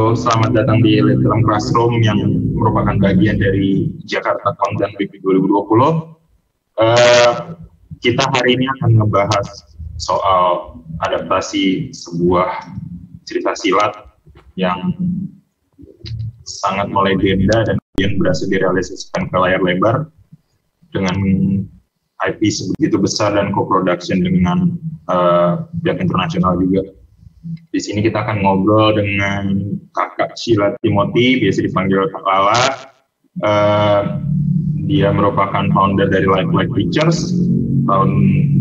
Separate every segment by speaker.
Speaker 1: Halo, selamat datang di Lead Film Classroom yang merupakan bagian dari Jakarta Content Week 2020. Kita hari ini akan ngebahas soal adaptasi sebuah cerita silat yang sangat melegenda dan kemudian berhasil direalisasikan ke layar lebar dengan IP sebegitu besar dan co-production dengan pihak internasional juga. Di sini kita akan ngobrol dengan Kakak Sheila Timothy, biasa dipanggil Kak Lala. Dia merupakan founder dari Life Like Pictures.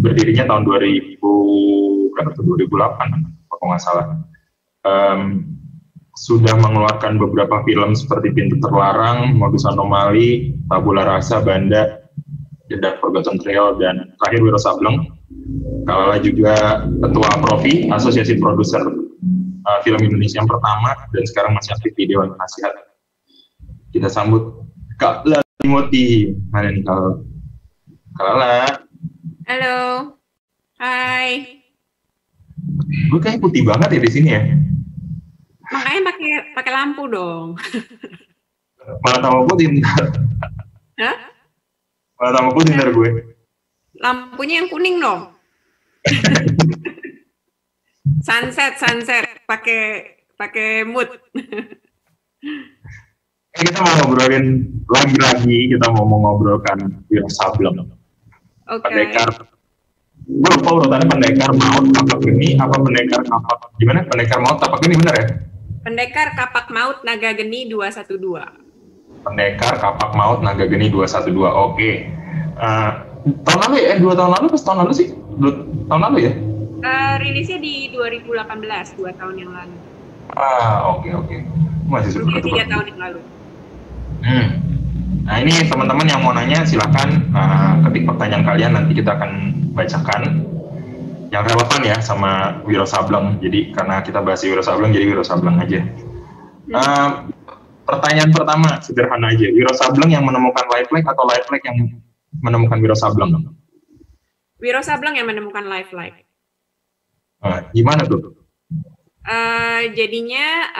Speaker 1: Berdirinya tahun 2008, kalau nggak salah. Sudah mengeluarkan beberapa film seperti Pintu Terlarang, Modus Anomali, Tabula Rasa, Banda, The Dark Forgotten Trail, dan terakhir Wiro Sableng. Kalala juga ketua Profi, asosiasi produser film Indonesia yang pertama, dan sekarang masih aktif di Dewan Penasihat. Kita sambut Kak Lala Timothy. Mana nih Kak Lala?
Speaker 2: Halo, hai.
Speaker 1: Gue kayak putih banget ya di sini ya.
Speaker 2: Makanya pakai lampu dong.
Speaker 1: Malah tambah putih ntar.
Speaker 2: Hah?
Speaker 1: Malah tambah putih ntar gue.
Speaker 2: Lampunya yang kuning dong. sunset, pakai mood.
Speaker 1: Kita mau ngobrolin lagi-lagi, kita mau ngobrolkan Wiro Sableng.
Speaker 2: Okay.
Speaker 1: Pendekar. Gue lupa urutannya pendekar maut tapak geni apa pendekar kapak gimana? Pendekar maut tapak geni bener ya?
Speaker 2: Pendekar kapak maut naga geni 212.
Speaker 1: Pendekar kapak maut naga geni 212. Oke. Tahun lalu ya? 2 tahun lalu pas tahun lalu sih? 2 tahun lalu ya?
Speaker 2: Rilisnya di 2018, 2 tahun yang lalu.
Speaker 1: Oke. Masih super
Speaker 2: 3 tahun yang lalu.
Speaker 1: Nah ini teman-teman yang mau nanya silahkan ketik pertanyaan kalian, nanti kita akan bacakan yang relevan ya sama Wiro Sableng. Jadi karena kita bahas Wiro Sableng, jadi Wiro Sableng aja. Pertanyaan pertama sederhana aja, Wiro Sableng yang menemukan Life Like atau Life Like yang menemukan Wiro Sableng?
Speaker 2: Wiro Sableng yang menemukan Life Like.
Speaker 1: Gimana tuh?
Speaker 2: Jadinya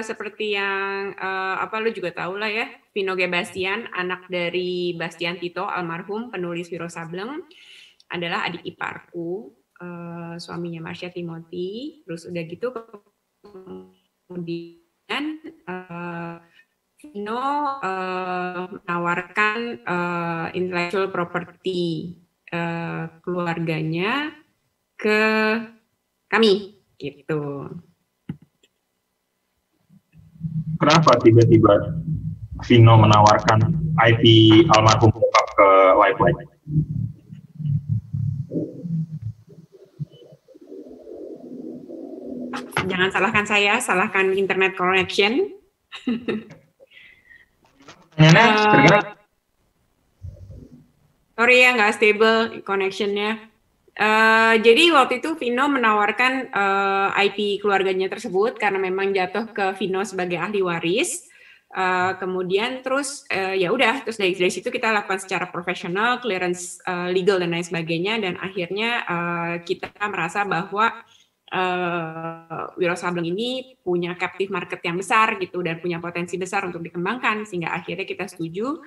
Speaker 2: seperti yang lu juga tahu lah ya, Vino G. Bastian, anak dari Bastian Tito almarhum penulis Wiro Sableng, adalah adik iparku, suaminya Marsha Timothy. Terus udah gitu kemudian Vino menawarkan intellectual property keluarganya ke kami gitu.
Speaker 1: Kenapa tiba-tiba Vino menawarkan IP almarhum bokap ke Life Like?
Speaker 2: Jangan salahkan saya, salahkan internet connection. Sorry ya, nggak stable connectionnya. Jadi waktu itu Vino menawarkan IP keluarganya tersebut karena memang jatuh ke Vino sebagai ahli waris. Kemudian terus ya udah, terus dari situ kita lakukan secara profesional, clearance legal dan lain sebagainya, dan akhirnya kita merasa bahwa Wiro Sableng ini punya captive market yang besar gitu dan punya potensi besar untuk dikembangkan, sehingga akhirnya kita setuju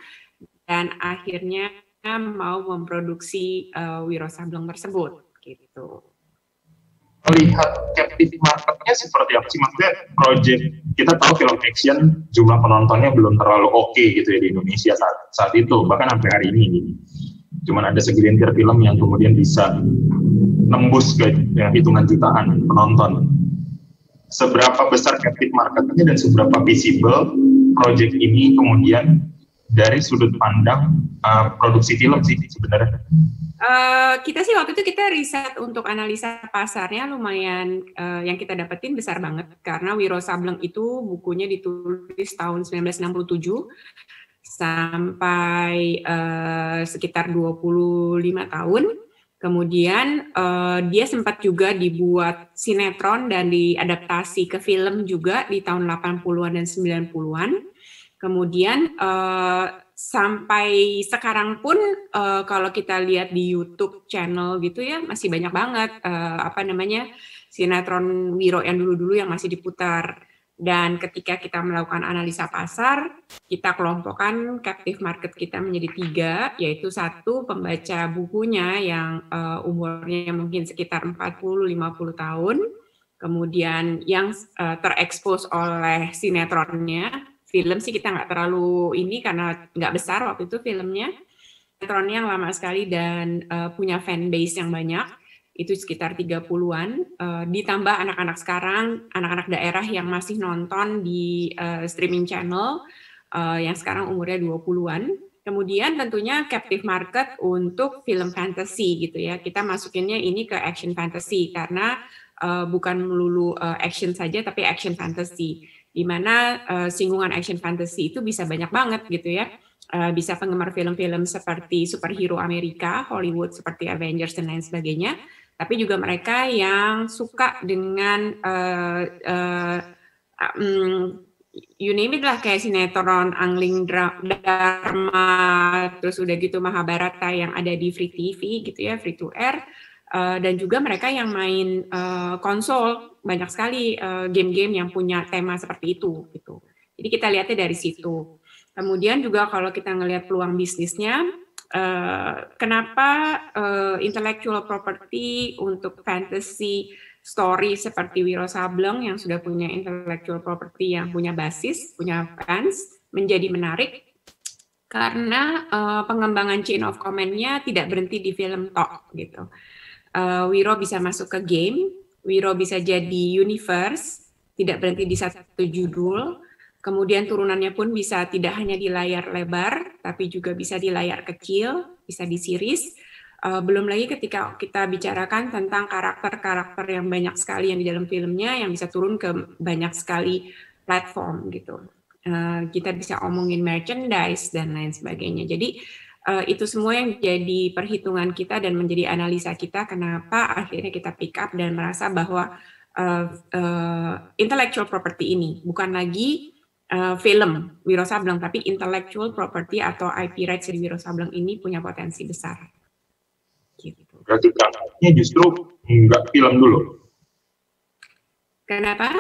Speaker 2: dan akhirnya mau memproduksi Wiro Sableng tersebut gitu.
Speaker 1: Melihat captive marketnya seperti apa sih? Maksudnya project, kita tahu film action jumlah penontonnya belum terlalu oke gitu ya di Indonesia saat itu, bahkan sampai hari ini gitu. Cuman ada segelintir film yang kemudian bisa nembus ke hitungan jutaan penonton. Seberapa besar captive marketnya dan seberapa visible project ini kemudian dari sudut pandang produksi film sih sebenarnya?
Speaker 2: Kita sih waktu itu kita riset untuk analisa pasarnya lumayan, yang kita dapetin besar banget karena Wiro Sableng itu bukunya ditulis tahun 1967 sampai sekitar 25 tahun. Kemudian dia sempat juga dibuat sinetron dan diadaptasi ke film juga di tahun 80-an dan 90-an. Kemudian sampai sekarang pun kalau kita lihat di YouTube channel gitu ya masih banyak banget sinetron Wiro yang dulu-dulu yang masih diputar. Dan ketika kita melakukan analisa pasar, kita kelompokkan captive market kita menjadi 3, yaitu 1 pembaca bukunya yang umurnya mungkin sekitar 40-50 tahun, kemudian yang terekspos oleh sinetronnya. Film sih kita nggak terlalu ini karena nggak besar waktu itu filmnya. Sinetronnya yang lama sekali dan punya fan base yang banyak. Itu sekitar 30-an, ditambah anak-anak sekarang, anak-anak daerah yang masih nonton di streaming channel, yang sekarang umurnya 20-an. Kemudian tentunya captive market untuk film fantasy gitu ya. Kita masukinnya ini ke action fantasy, karena bukan melulu action saja, tapi action fantasy. Di mana singgungan action fantasy itu bisa banyak banget gitu ya. Bisa penggemar film-film seperti superhero Amerika, Hollywood seperti Avengers dan lain sebagainya, tapi juga mereka yang suka dengan you name it lah, kayak sinetron, angling, dharma, terus udah gitu Mahabharata yang ada di free TV gitu ya, free to air, dan juga mereka yang main konsol, banyak sekali game-game yang punya tema seperti itu gitu. Jadi kita lihatnya dari situ. Kemudian juga kalau kita ngelihat peluang bisnisnya, kenapa intellectual property untuk fantasy story seperti Wiro Sableng yang sudah punya intellectual property yang punya basis, punya fans, menjadi menarik karena pengembangan chain of command-nya tidak berhenti di film tok gitu. Wiro bisa masuk ke game, Wiro bisa jadi universe, tidak berhenti di satu judul. Kemudian turunannya pun bisa tidak hanya di layar lebar, tapi juga bisa di layar kecil, bisa di series. Belum lagi ketika kita bicarakan tentang karakter-karakter yang banyak sekali yang di dalam filmnya, yang bisa turun ke banyak sekali platform gitu. Kita bisa omongin merchandise dan lain sebagainya. Jadi itu semua yang jadi perhitungan kita dan menjadi analisa kita kenapa akhirnya kita pick up dan merasa bahwa intellectual property ini bukan lagi film Wiro Sableng, tapi intellectual property atau IP rights di Wiro Sableng ini punya potensi besar. Gitu.
Speaker 1: Berarti berangkatnya justru nggak film dulu?
Speaker 2: Kenapa?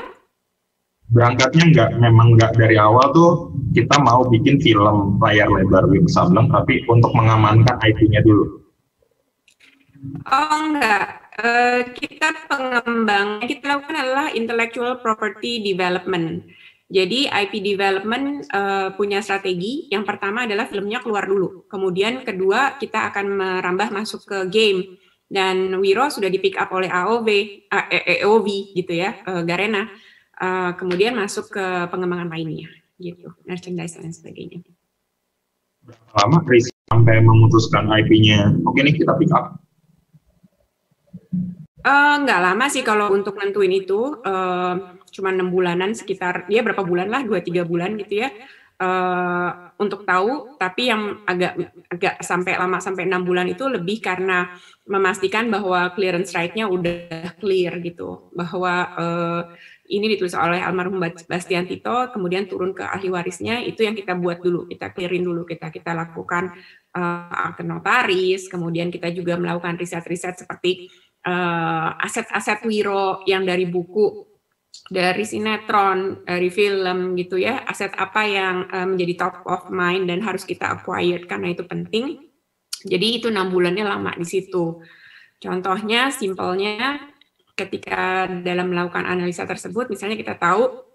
Speaker 1: Berangkatnya memang nggak dari awal tuh kita mau bikin film layar lebar Wiro Sableng, tapi untuk mengamankan IP-nya dulu.
Speaker 2: Oh enggak, kita pengembangan yang kita lakukan adalah intellectual property development. Jadi IP development punya strategi. Yang pertama adalah filmnya keluar dulu. Kemudian kedua kita akan merambah masuk ke game. Dan Wiro sudah di pick up oleh AOV gitu ya, Garena. Kemudian masuk ke pengembangan lainnya, gitu, merchandise dan sebagainya.
Speaker 1: Berapa lama Riz sampai memutuskan IP-nya? Oke nih kita pick up.
Speaker 2: Nggak lama sih kalau untuk nentuin itu, cuma 6 bulanan sekitar, dia berapa bulan lah, 2-3 bulan gitu ya, untuk tahu. Tapi yang agak sampai lama sampai 6 bulan itu lebih karena memastikan bahwa clearance right-nya udah clear gitu, bahwa ini ditulis oleh almarhum Bastian Tito, kemudian turun ke ahli warisnya, itu yang kita buat dulu, kita clearin dulu, kita lakukan akte notaris, kemudian kita juga melakukan riset-riset seperti aset-aset Wiro yang dari buku, dari sinetron, dari film gitu ya, aset apa yang menjadi top of mind dan harus kita acquire karena itu penting. Jadi itu 6 bulannya lama di situ. Contohnya, simpelnya, ketika dalam melakukan analisa tersebut, misalnya kita tahu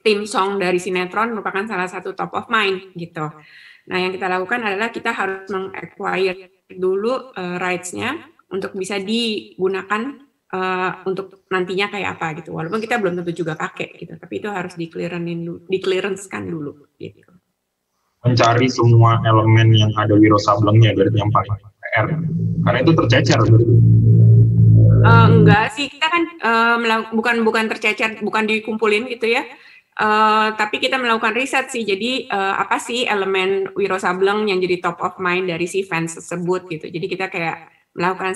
Speaker 2: theme song dari sinetron merupakan salah satu top of mind gitu. Nah, yang kita lakukan adalah kita harus meng-acquire dulu rights-nya untuk bisa digunakan untuk nantinya kayak apa gitu. Walaupun kita belum tentu juga pakai gitu, tapi itu harus di-clearance-kan dulu gitu.
Speaker 1: Mencari semua elemen yang ada Wiro Sablengnya dari yang paling PR, karena itu tercecer berarti.
Speaker 2: Enggak sih, kita kan bukan tercecer, bukan dikumpulin gitu ya. Tapi kita melakukan riset sih. Jadi apa sih elemen Wiro Sableng yang jadi top of mind dari si fans tersebut gitu. Jadi kita kayak melakukan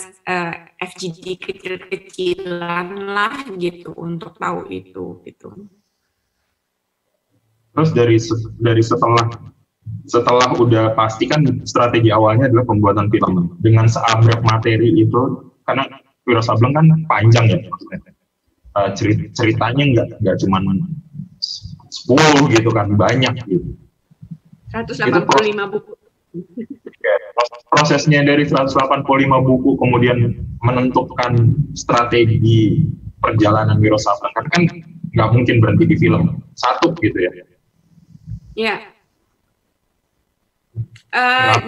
Speaker 2: FGD kecil-kecilan lah gitu untuk tahu itu gitu.
Speaker 1: Terus dari setelah Setelah udah pasti kan strategi awalnya adalah pembuatan film dengan seabrek materi itu, karena Wiro Sableng kan panjang ya maksudnya. Ceritanya nggak cuma 10 gitu kan, banyak gitu.
Speaker 2: 185 buku.
Speaker 1: Ya, prosesnya dari 185 buku kemudian menentukan strategi perjalanan Wiro Sableng kan nggak mungkin berhenti di film satu gitu ya.
Speaker 2: Ya.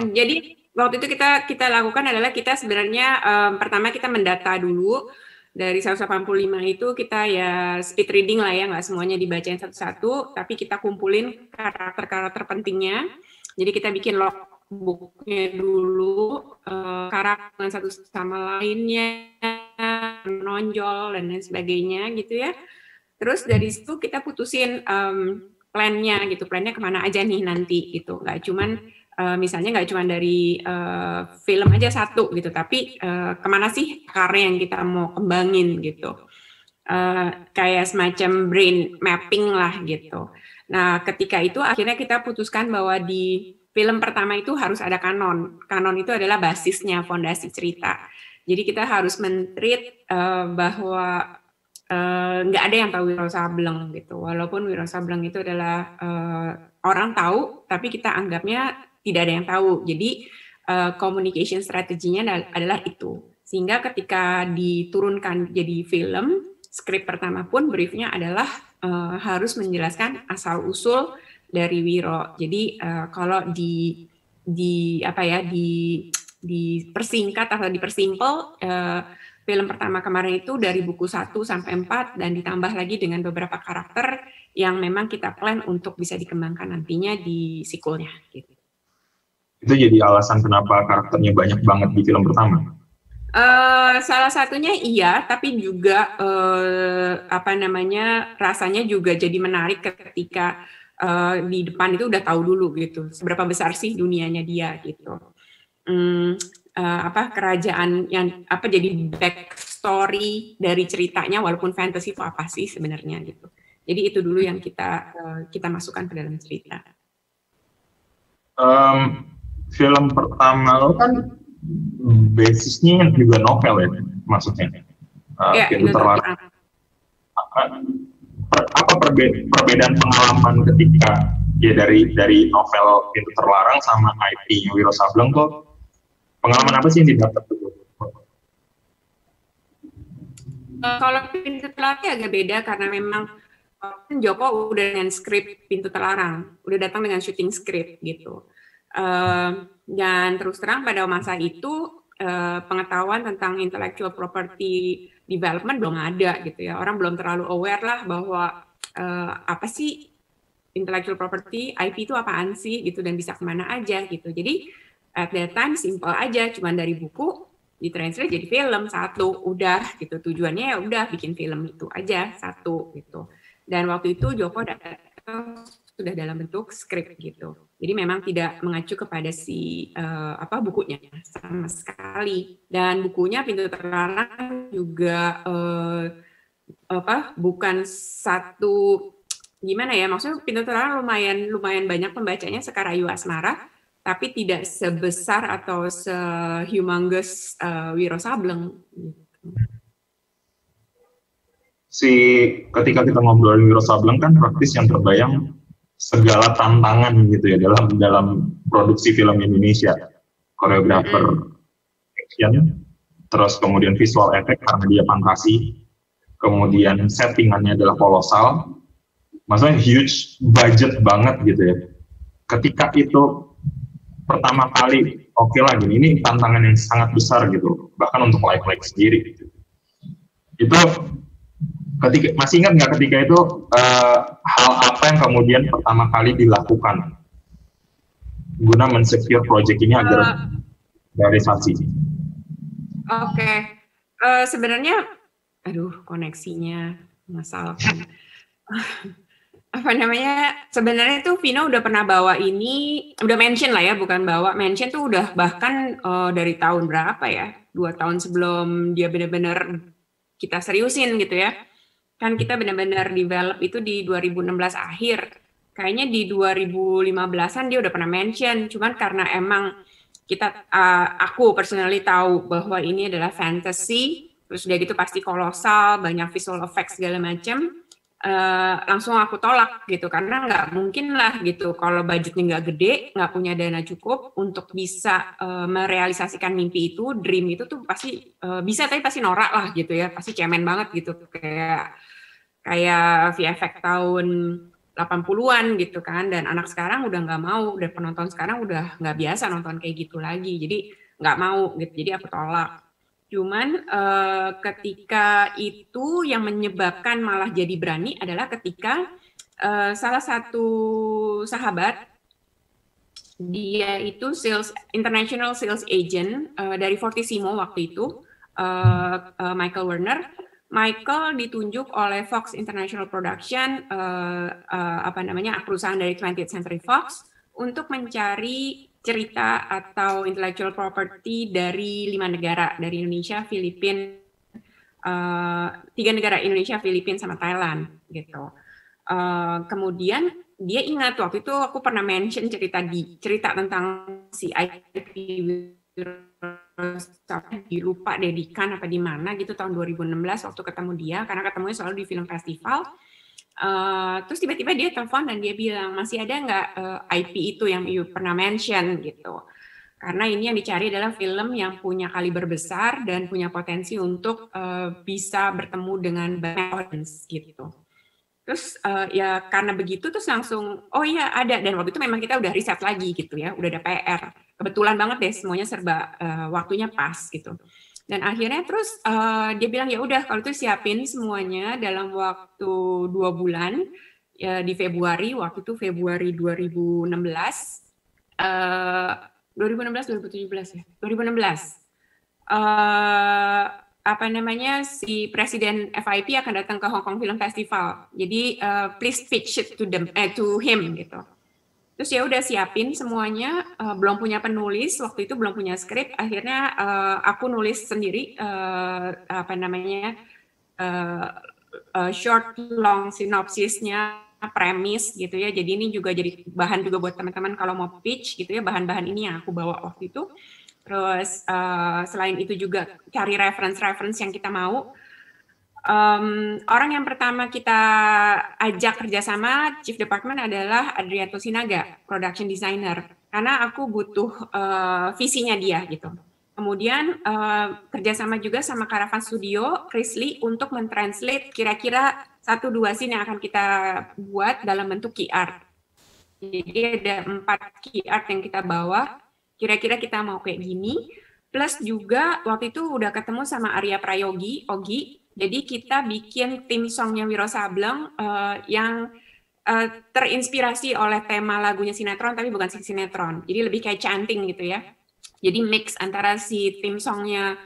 Speaker 2: Jadi waktu itu kita lakukan adalah kita sebenarnya pertama kita mendata dulu. Dari 185 itu kita ya speed reading lah ya, nggak semuanya dibacain satu-satu, tapi kita kumpulin karakter-karakter pentingnya. Jadi kita bikin logbooknya dulu, karakter satu sama lainnya, menonjol dan lain sebagainya gitu ya. Terus dari situ kita putusin plan-nya gitu, plan-nya kemana aja nih nanti gitu, nggak cuman misalnya nggak cuma dari film aja satu gitu, tapi kemana sih karya yang kita mau kembangin gitu, kayak semacam brain mapping lah gitu. Nah ketika itu akhirnya kita putuskan bahwa di film pertama itu harus ada kanon. Kanon itu adalah basisnya, fondasi cerita. Jadi kita harus men-treat bahwa nggak ada yang tahu Wiro Sableng gitu. Walaupun Wiro Sableng itu adalah orang tahu, tapi kita anggapnya tidak ada yang tahu. Jadi communication strateginya adalah itu. Sehingga ketika diturunkan jadi film, skrip pertama pun briefnya adalah harus menjelaskan asal usul dari Wiro. Jadi kalau dipersingkat atau dipersimpel, film pertama kemarin itu dari buku 1 sampai 4 dan ditambah lagi dengan beberapa karakter yang memang kita plan untuk bisa dikembangkan nantinya di sequel-nya gitu.
Speaker 1: Itu jadi alasan kenapa karakternya banyak banget di film pertama?
Speaker 2: Salah satunya iya, tapi juga rasanya juga jadi menarik ketika di depan itu udah tahu dulu gitu, seberapa besar sih dunianya dia gitu. Kerajaan yang jadi backstory dari ceritanya, walaupun fantasy itu apa sih sebenarnya gitu. Jadi itu dulu yang kita masukkan ke dalam cerita.
Speaker 1: Film pertama lo kan basisnya juga novel ya, maksudnya. Pintu Terlarang. Apa perbedaan pengalaman ketika ya dari novel Pintu Terlarang sama IP Wiro Sableng tuh, pengalaman apa sih yang didapat tuh?
Speaker 2: Kalau Pintu Terlarang agak beda karena memang Joko udah dengan skrip Pintu Terlarang, udah datang dengan syuting skrip gitu. Dan terus terang pada masa itu pengetahuan tentang intellectual property development belum ada gitu ya. Orang belum terlalu aware lah bahwa apa sih intellectual property, IP itu apaan sih gitu dan bisa kemana aja gitu. Jadi at that time simple aja, cuman dari buku ditranslate jadi film satu, udah gitu. Tujuannya ya udah bikin film itu aja satu gitu. Dan waktu itu Joko sudah dalam bentuk skrip gitu. Jadi memang tidak mengacu kepada bukunya sama sekali. Dan bukunya Pintu Terlarang juga bukan satu gimana ya, maksudnya Pintu Terlarang lumayan banyak pembacanya Sekarayu Asmara, tapi tidak sebesar atau se-humongous Wiro Sableng.
Speaker 1: Ketika kita ngobrolin Wiro Sableng kan praktis yang terbayang segala tantangan gitu ya dalam produksi film Indonesia, koreografer action, terus kemudian visual effect karena dia fantasi, kemudian settingannya adalah kolosal, maksudnya huge budget banget gitu ya. Ketika itu pertama kali, oke lah gini, ini tantangan yang sangat besar gitu, bahkan untuk like sendiri gitu. Itu masih ingat nggak ketika itu hal apa yang kemudian pertama kali dilakukan guna men-secure project ini agar realisasi?
Speaker 2: Oke. Sebenarnya, koneksinya masalah. Sebenarnya tuh Vino udah pernah bawa ini, udah mention lah ya, bukan bawa, mention tuh udah bahkan dari tahun berapa ya, 2 tahun sebelum dia benar-benar kita seriusin gitu ya. Kan kita benar-benar develop itu di 2016 akhir. kayaknya di 2015-an dia udah pernah mention, cuman karena emang aku personally tahu bahwa ini adalah fantasy, terus udah gitu pasti kolosal, banyak visual effects segala macam, langsung aku tolak gitu, karena nggak mungkin lah gitu kalau budgetnya nggak gede, nggak punya dana cukup untuk bisa merealisasikan mimpi itu, dream itu tuh pasti bisa, tapi pasti norak lah gitu ya, pasti cemen banget gitu, kayak VFX tahun 80-an gitu kan, dan anak sekarang udah nggak mau, udah penonton sekarang udah nggak biasa nonton kayak gitu lagi, jadi nggak mau gitu, jadi aku tolak. Cuman ketika itu yang menyebabkan malah jadi berani adalah ketika salah satu sahabat, dia itu international sales agent dari Fortissimo waktu itu, Michael Werner. Michael ditunjuk oleh Fox International Production, perusahaan dari 20th Century Fox, untuk mencari cerita atau intellectual property dari 5 negara, dari Indonesia, Filipina, 3 negara, Indonesia, Filipina, sama Thailand gitu. Kemudian dia ingat waktu itu aku pernah mention cerita tentang si IP lupa deh di Cannes apa di mana gitu tahun 2016 waktu ketemu dia, karena ketemunya selalu di film festival. Terus tiba-tiba dia telepon dan dia bilang, masih ada nggak IP itu yang you pernah mention gitu, karena ini yang dicari adalah film yang punya kaliber besar dan punya potensi untuk bisa bertemu dengan banyak audience gitu. Terus ya karena begitu terus langsung, oh iya ada, dan waktu itu memang kita udah riset lagi gitu ya, udah ada PR, kebetulan banget deh semuanya serba waktunya pas gitu. Dan akhirnya terus dia bilang ya udah kalau itu siapin semuanya dalam waktu 2 bulan ya, di Februari, waktu itu Februari 2016, 2017 ya, 2016. Si presiden FIP akan datang ke Hong Kong Film Festival. Jadi please pitch it to him gitu. Terus ya udah siapin semuanya, belum punya penulis waktu itu, belum punya skrip. Akhirnya aku nulis sendiri short long sinopsisnya, premis gitu ya. Jadi ini juga jadi bahan juga buat teman-teman kalau mau pitch gitu ya, bahan-bahan ini yang aku bawa waktu itu. Terus selain itu juga cari reference yang kita mau. Orang yang pertama kita ajak kerjasama Chief Department adalah Adrianto Sinaga, Production Designer, karena aku butuh visinya dia gitu. Kemudian kerjasama juga sama Caravan Studio, Chris Lee, untuk mentranslate kira-kira 1-2 scene yang akan kita buat dalam bentuk key art. Jadi ada 4 key art yang kita bawa, kira-kira kita mau kayak gini. Plus juga waktu itu udah ketemu sama Arya Prayogi, Ogi. Jadi kita bikin theme songnya Wiro Sableng yang terinspirasi oleh tema lagunya sinetron, tapi bukan sinetron. Jadi lebih kayak chanting gitu ya. Jadi mix antara si theme songnya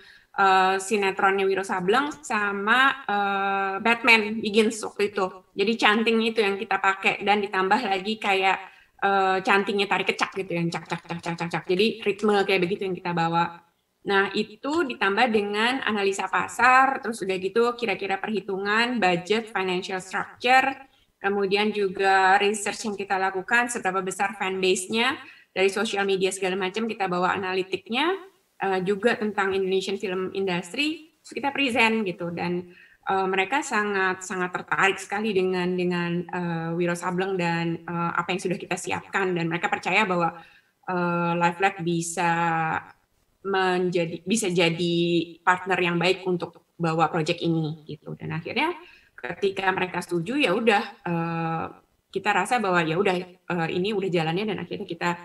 Speaker 2: sinetronnya Wiro Sableng sama Batman Begins waktu itu. Jadi chanting itu yang kita pakai, dan ditambah lagi kayak cantingnya tarik kecak gitu, yang cak. Jadi ritme kayak begitu yang kita bawa. Nah itu ditambah dengan analisa pasar, terus udah gitu kira-kira perhitungan, budget, financial structure, kemudian juga research yang kita lakukan, seberapa besar fanbase-nya, dari social media segala macam kita bawa analitiknya, juga tentang Indonesian film industry, terus kita present gitu, dan mereka sangat tertarik sekali dengan Wiro Sableng dan apa yang sudah kita siapkan, dan mereka percaya bahwa Live Lab bisa jadi partner yang baik untuk bawa proyek ini gitu. Dan akhirnya ketika mereka setuju ya udah kita rasa bahwa ya udah ini udah jalannya, dan akhirnya kita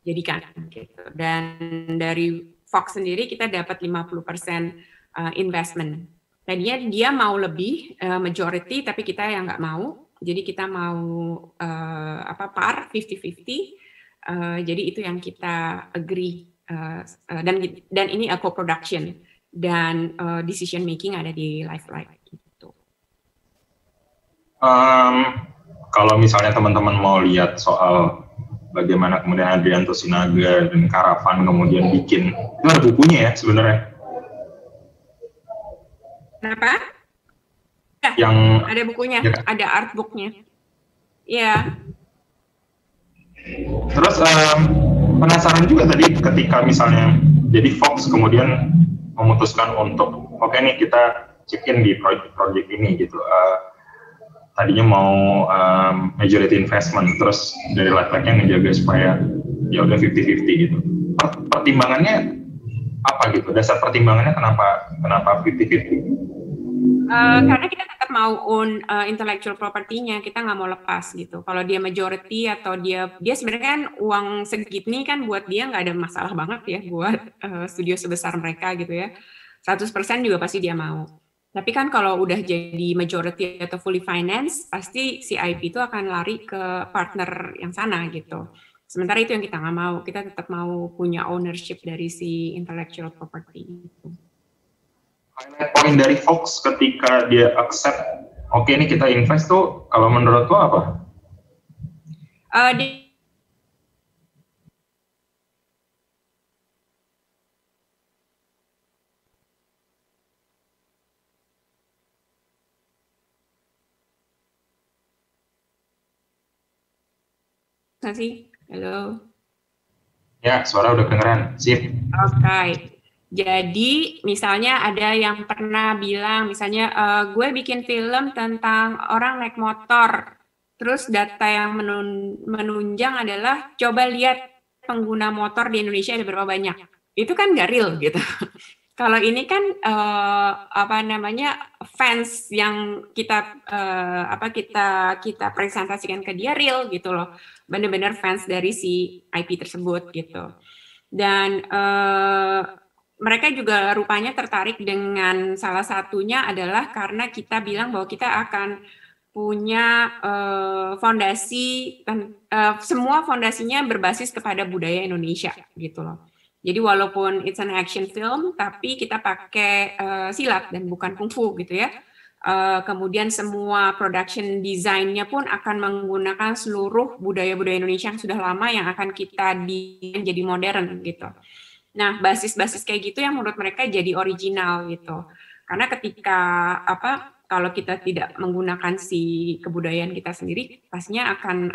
Speaker 2: jadikan gitu. Dan dari Fox sendiri kita dapat 50% investment. Tadinya dia mau lebih majority, tapi kita yang nggak mau. Jadi kita mau par 50-50. Jadi itu yang kita agree. Dan ini co-production, dan decision making ada di Live Live gitu.
Speaker 1: Kalau misalnya teman-teman mau lihat soal bagaimana kemudian Adrianto Sinaga dan Caravan kemudian bikin, itu ada bukunya ya sebenarnya.
Speaker 2: Kenapa?
Speaker 1: Yang
Speaker 2: ada bukunya, ya, ada artbooknya. Iya.
Speaker 1: Terus penasaran juga tadi ketika misalnya jadi Fox kemudian memutuskan untuk oke nih kita check-in di project ini gitu. Tadinya mau majority investment, terus dari Lifehack-nya ngejaga supaya ya udah 50-50 gitu. Pertimbangannya apa gitu? Dasar pertimbangannya kenapa 50-50?
Speaker 2: Karena kita tetap mau own intellectual property-nya, kita nggak mau lepas gitu. Kalau dia majority atau dia sebenarnya kan uang segini kan buat dia nggak ada masalah banget ya buat studio sebesar mereka gitu ya. 100% juga pasti dia mau. Tapi kan kalau udah jadi majority atau fully finance, pasti si IP itu akan lari ke partner yang sana gitu. Sementara itu yang kita nggak mau, kita tetap mau punya ownership dari si intellectual property itu.
Speaker 1: Poin dari Fox ketika dia accept, oke ini kita invest tuh, kalau menurut lo apa?
Speaker 2: Sih, halo.
Speaker 1: Ya, suara udah kedengeran, sip.
Speaker 2: Oke. Jadi misalnya ada yang pernah bilang, misalnya gue bikin film tentang orang naik motor, terus data yang menunjang adalah coba lihat pengguna motor di Indonesia ada berapa banyak. Itu kan nggak real gitu. Kalau ini kan fans yang kita kita presentasikan ke dia real gitu loh, benar-benar fans dari si IP tersebut gitu. Dan mereka juga rupanya tertarik dengan salah satunya adalah karena kita bilang bahwa kita akan punya fondasi, semua fondasinya berbasis kepada budaya Indonesia gitu loh. Jadi walaupun it's an action film, tapi kita pakai silat dan bukan kungfu gitu ya. Kemudian semua production design-nya pun akan menggunakan seluruh budaya-budaya Indonesia yang sudah lama yang akan kita jadi modern gitu. Nah, basis-basis kayak gitu yang menurut mereka jadi original gitu. Karena ketika kalau kita tidak menggunakan si kebudayaan kita sendiri, pastinya akan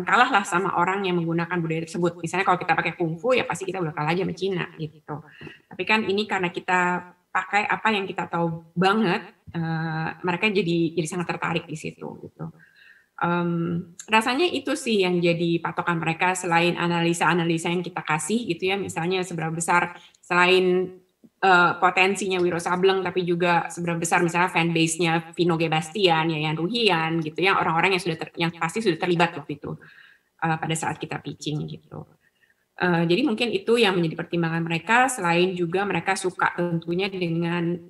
Speaker 2: kalah lah sama orang yang menggunakan budaya tersebut. Misalnya kalau kita pakai kungfu, ya pasti kita udah kalah aja sama Cina gitu. Tapi kan ini karena kita pakai apa yang kita tahu banget, mereka jadi sangat tertarik di situ gitu. Rasanya itu sih yang jadi patokan mereka selain analisa-analisa yang kita kasih gitu ya, misalnya seberapa besar selain potensinya Wiro Sableng, tapi juga seberapa besar misalnya fanbase-nya Vino G. Bastian, Yayan Ruhian gitu ya, orang-orang yang pasti sudah terlibat waktu itu pada saat kita pitching gitu. Jadi mungkin itu yang menjadi pertimbangan mereka, selain juga mereka suka tentunya dengan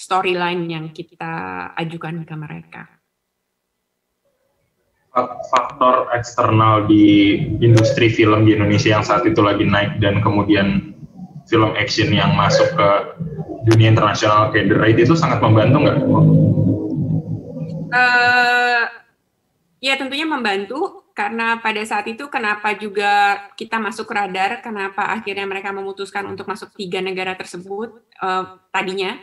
Speaker 2: storyline yang kita ajukan ke mereka.
Speaker 1: Faktor eksternal di industri film di Indonesia yang saat itu lagi naik dan kemudian film action yang masuk ke dunia internasional kayak The Raid itu sangat membantu nggak?
Speaker 2: Ya tentunya membantu, karena pada saat itu kenapa juga kita masuk radar, kenapa akhirnya mereka memutuskan untuk masuk 3 negara tersebut tadinya,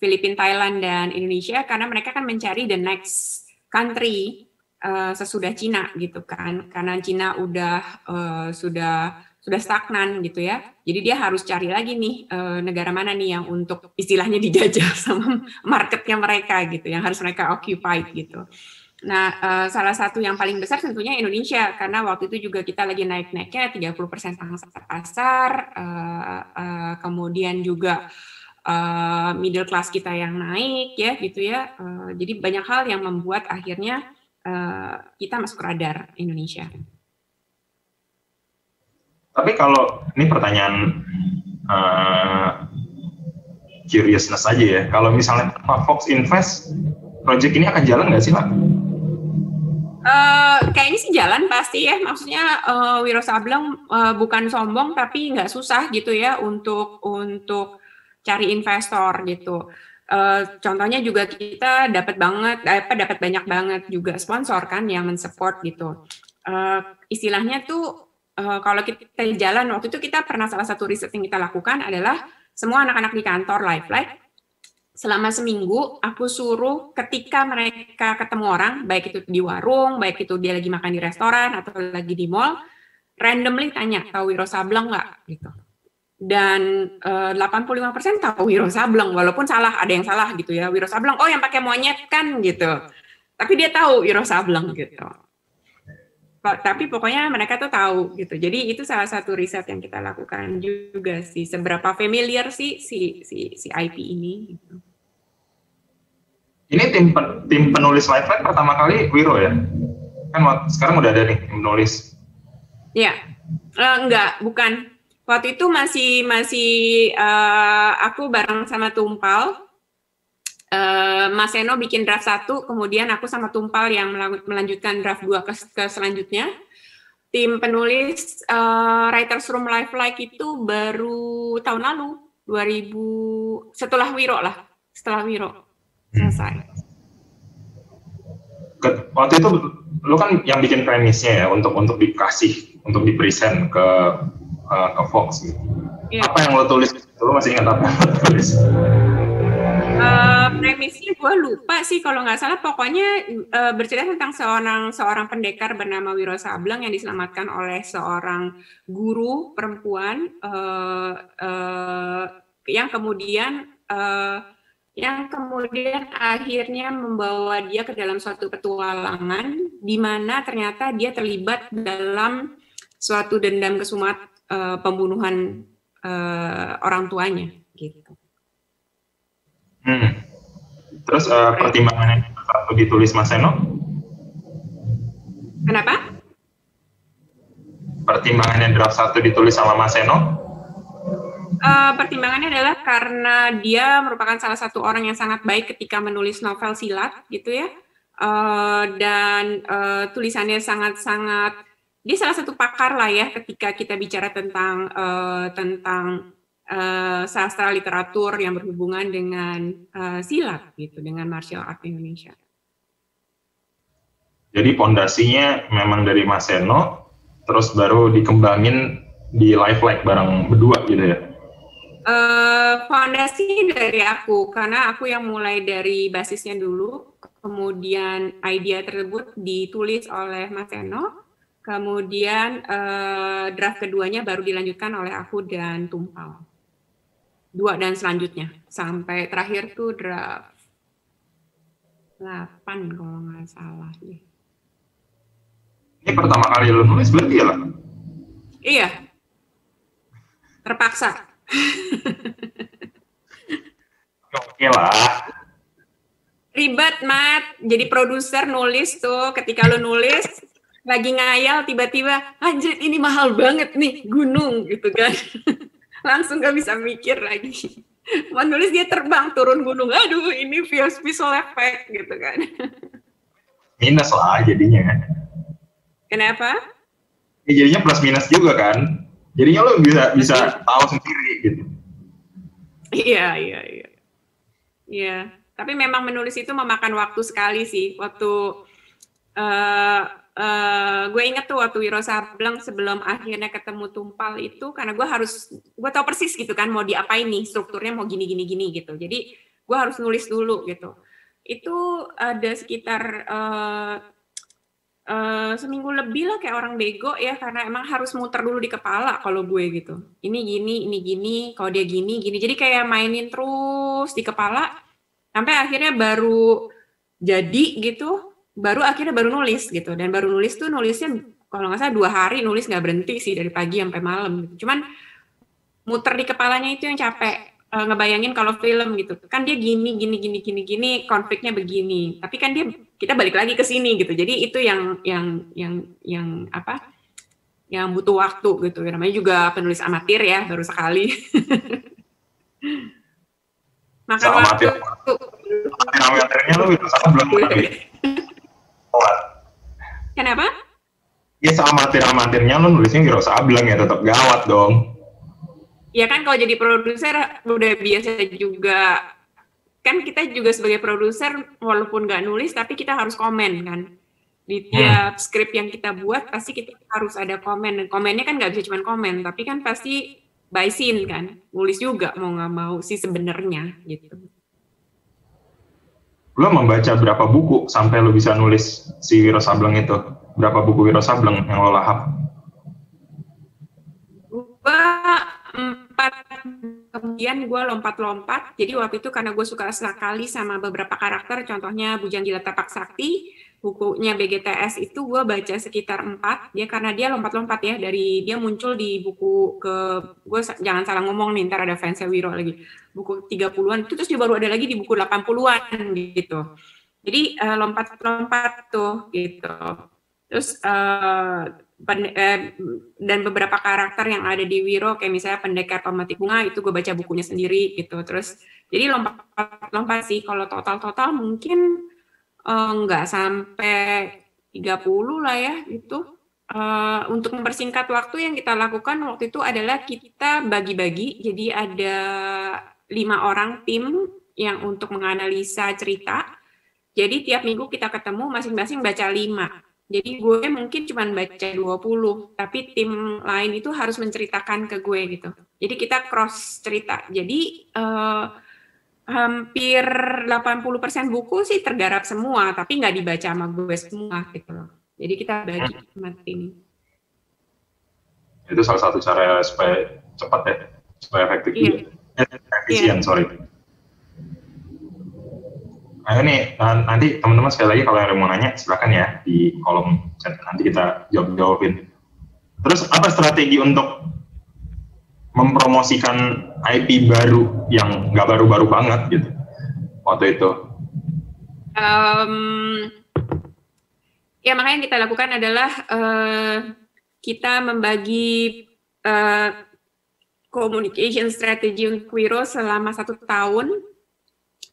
Speaker 2: Filipina, Thailand, dan Indonesia, karena mereka kan mencari the next country sesudah Cina gitu kan, karena Cina sudah stagnan gitu ya, jadi dia harus cari lagi nih negara mana nih yang untuk istilahnya dijajah sama marketnya mereka gitu, yang harus mereka occupy gitu. Nah, salah satu yang paling besar tentunya Indonesia, karena waktu itu juga kita lagi naik-naiknya 30% pangsa pasar, kemudian juga middle class kita yang naik ya gitu ya, jadi banyak hal yang membuat akhirnya kita masuk radar Indonesia.
Speaker 1: Tapi kalau ini pertanyaan curiousness aja ya, kalau misalnya Fox invest, project ini akan jalan nggak sih Pak?
Speaker 2: Kayaknya sih jalan pasti ya, maksudnya Wiro Sableng bukan sombong tapi nggak susah gitu ya untuk cari investor gitu. Contohnya juga kita dapat banyak banget juga sponsor kan yang mensupport gitu. Istilahnya tuh kalau kita jalan, waktu itu kita pernah salah satu riset yang kita lakukan adalah semua anak-anak di kantor Lifehack selama seminggu aku suruh ketika mereka ketemu orang, baik itu di warung, baik itu dia lagi makan di restoran atau lagi di mall, randomly tanya, tahu Wiro Sableng nggak? Gitu. Dan 85% tahu Wiro Sableng, walaupun salah, ada yang salah gitu ya. Wiro Sableng, oh yang pakai monyet kan gitu. Tapi dia tahu Wiro Sableng gitu. Tapi pokoknya mereka tuh tahu gitu. Jadi itu salah satu riset yang kita lakukan juga sih. Seberapa familiar sih si IP ini. Gitu.
Speaker 1: Ini tim penulis Lifeline pertama kali Wiro ya? Kan sekarang udah ada nih tim penulis.
Speaker 2: Iya, enggak, bukan. Waktu itu masih aku bareng sama Tumpal. Mas Seno bikin draft 1, kemudian aku sama Tumpal yang melanjutkan draft 2 ke selanjutnya. Tim penulis Writers Room Lifeline itu baru tahun lalu, 2000, setelah Wiro selesai.
Speaker 1: Waktu itu lu kan yang bikin premisnya ya untuk di present ke Fox gitu.
Speaker 2: Yeah.
Speaker 1: Apa yang lo tulis? Lo masih ingat apa yang lo tulis?
Speaker 2: Premisnya gue lupa sih kalau nggak salah, pokoknya bercerita tentang seorang pendekar bernama Wiro Sableng yang diselamatkan oleh seorang guru perempuan yang kemudian akhirnya membawa dia ke dalam suatu petualangan di mana ternyata dia terlibat dalam suatu dendam kesumat pembunuhan orang tuanya gitu.
Speaker 1: Terus pertimbangannya satu ditulis Mas Seno?
Speaker 2: Kenapa?
Speaker 1: Pertimbangannya draft 1 ditulis sama Mas Seno?
Speaker 2: Pertimbangannya adalah karena dia merupakan salah satu orang yang sangat baik ketika menulis novel silat gitu ya, dan tulisannya sangat-sangat, dia salah satu pakar lah ya ketika kita bicara tentang sastra literatur yang berhubungan dengan silat gitu, dengan martial art Indonesia. Jadi
Speaker 1: pondasinya memang dari Mas Seno, terus baru dikembangin di Lifeline bareng berdua gitu ya?
Speaker 2: Fondasi dari aku, karena aku yang mulai dari basisnya dulu, kemudian ide tersebut ditulis oleh Mas Seno, kemudian draft keduanya baru dilanjutkan oleh aku dan Tumpal. 2 dan selanjutnya, sampai terakhir tuh draft 8 kalau nggak salah.
Speaker 1: Ini pertama kali lo nulis berarti ya lah?
Speaker 2: Iya, terpaksa.
Speaker 1: Oke lah.
Speaker 2: Ribet, Mat. Jadi produser nulis tuh, ketika lo nulis, lagi ngayal, tiba-tiba, anjir ini mahal banget nih, gunung gitu kan. Langsung gak bisa mikir lagi. Mau nulis dia terbang, turun gunung, aduh ini visual effect gitu kan.
Speaker 1: Minus lah jadinya.
Speaker 2: Kenapa?
Speaker 1: Ya, jadinya plus minus juga kan. Jadinya lo bisa tahu sendiri gitu.
Speaker 2: Iya. Tapi memang menulis itu memakan waktu sekali sih. Waktu gue inget tuh waktu Wiro Sableng sebelum akhirnya ketemu Tumpal itu, karena gue tahu persis gitu kan mau diapain nih, strukturnya mau gini gitu. Jadi gue harus nulis dulu gitu. Itu ada sekitar seminggu lebih lah kayak orang bego ya, karena emang harus muter dulu di kepala kalau gue gitu. Ini gini, kalau dia gini. Jadi kayak mainin terus di kepala sampai akhirnya baru jadi gitu. Baru nulis gitu, dan baru nulis tuh nulisnya kalau nggak salah 2 hari nulis nggak berhenti sih, dari pagi sampai malam gitu. Cuman muter di kepalanya itu yang capek, ngebayangin kalau film gitu kan dia gini, konfliknya begini, tapi kan kita balik lagi ke sini gitu. Jadi itu yang butuh waktu gitu. Namanya juga penulis amatir ya, baru sekali. Makan waktu.
Speaker 1: Amatirnya lu itu sama belum lagi.
Speaker 2: Kenapa?
Speaker 1: Ya amatir-amatirnya lo nulisnya Wiro Sableng ya, tetap gawat dong.
Speaker 2: Ya kan kalau jadi produser udah biasa juga. Kan kita juga sebagai produser walaupun nggak nulis tapi kita harus komen kan. Di tiap skrip yang kita buat pasti kita harus ada komen. Dan komennya kan nggak bisa cuma komen, tapi kan pasti by scene kan. Nulis juga mau nggak mau sih sebenarnya gitu.
Speaker 1: lo membaca berapa buku sampai lo bisa nulis si Wiro Sableng itu? Berapa buku Wiro Sableng yang lo lahap?
Speaker 2: Gue 4, kemudian gue lompat-lompat. Jadi waktu itu karena gue suka sekali sama beberapa karakter, contohnya Bujang Gila Tapak Sakti, bukunya BGTS itu gue baca sekitar 4, karena dia lompat-lompat ya, dari dia muncul di buku gue jangan salah ngomong nih, ntar ada fansnya Wiro lagi, buku 30-an, itu terus dia baru ada lagi di buku 80-an gitu. Jadi lompat-lompat tuh gitu. Terus dan beberapa karakter yang ada di Wiro, kayak misalnya Pendekar Pemetik Bunga, itu gue baca bukunya sendiri gitu. Terus jadi lompat-lompat sih, kalau total mungkin nggak sampai 30 lah ya itu. Untuk mempersingkat waktu, yang kita lakukan waktu itu adalah kita bagi-bagi. Jadi ada 5 orang tim yang untuk menganalisa cerita. Jadi tiap minggu kita ketemu, masing-masing baca 5. Jadi gue mungkin cuma baca 20, tapi tim lain itu harus menceritakan ke gue gitu. Jadi kita cross cerita. Jadi hampir 80% buku sih tergarap semua, tapi nggak dibaca sama gue semua gitu loh. Jadi kita bagi sama tim.
Speaker 1: Itu salah satu cara supaya cepat ya, supaya efektif juga. Efisien, sorry. Nah ini nanti teman-teman sekali lagi kalau ada yang mau nanya silakan ya di kolom chat, nanti kita jawabin. Terus apa strategi untuk mempromosikan IP baru yang nggak baru-baru banget gitu waktu itu?
Speaker 2: Ya makanya yang kita lakukan adalah kita membagi communication strategy untuk Wiro selama 1 tahun.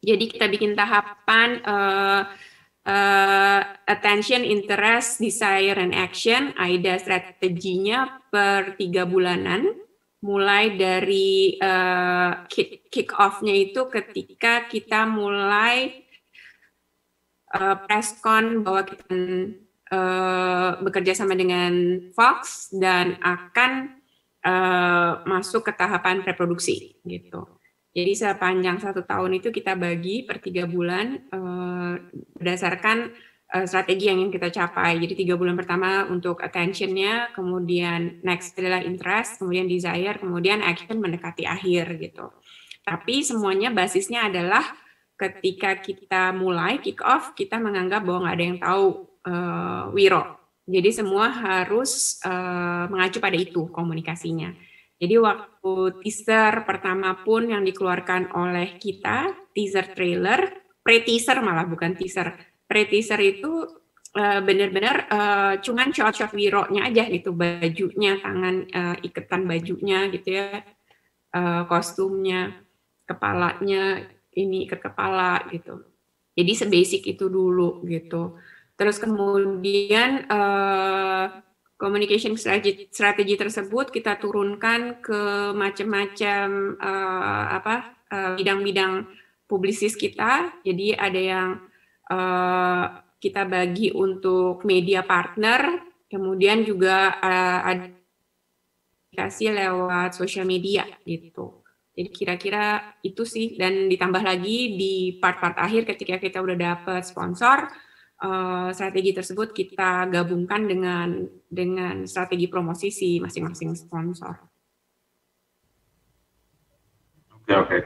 Speaker 2: Jadi kita bikin tahapan attention, interest, desire, and action. AIDA strateginya per 3 bulanan. Mulai dari kick off-nya itu ketika kita mulai press-con bahwa kita bekerja sama dengan Fox dan akan masuk ke tahapan reproduksi gitu. Jadi sepanjang 1 tahun itu kita bagi per 3 bulan berdasarkan strategi yang kita capai. Jadi 3 bulan pertama untuk attention-nya, kemudian next adalah interest, kemudian desire, kemudian action mendekati akhir gitu. Tapi semuanya basisnya adalah ketika kita mulai kick off, kita menganggap bahwa nggak ada yang tahu Wiro. Jadi semua harus mengacu pada itu komunikasinya. Jadi waktu teaser pertama pun yang dikeluarkan oleh kita, teaser trailer, pre-teaser malah bukan teaser. Pre-teaser itu benar-benar cuman shot-shot Wiro-nya aja gitu, bajunya, tangan, iketan bajunya gitu ya, kostumnya, kepalanya, ini ikat kepala gitu. Jadi sebasic itu dulu gitu. Terus kemudian communication strategy tersebut kita turunkan ke macam-macam bidang-bidang publisis kita. Jadi ada yang kita bagi untuk media partner, kemudian juga ada aplikasi lewat sosial media gitu. Jadi kira-kira itu sih, dan ditambah lagi di part-part akhir ketika kita udah dapat sponsor, strategi tersebut kita gabungkan dengan strategi promosi si masing-masing sponsor.
Speaker 1: Oke.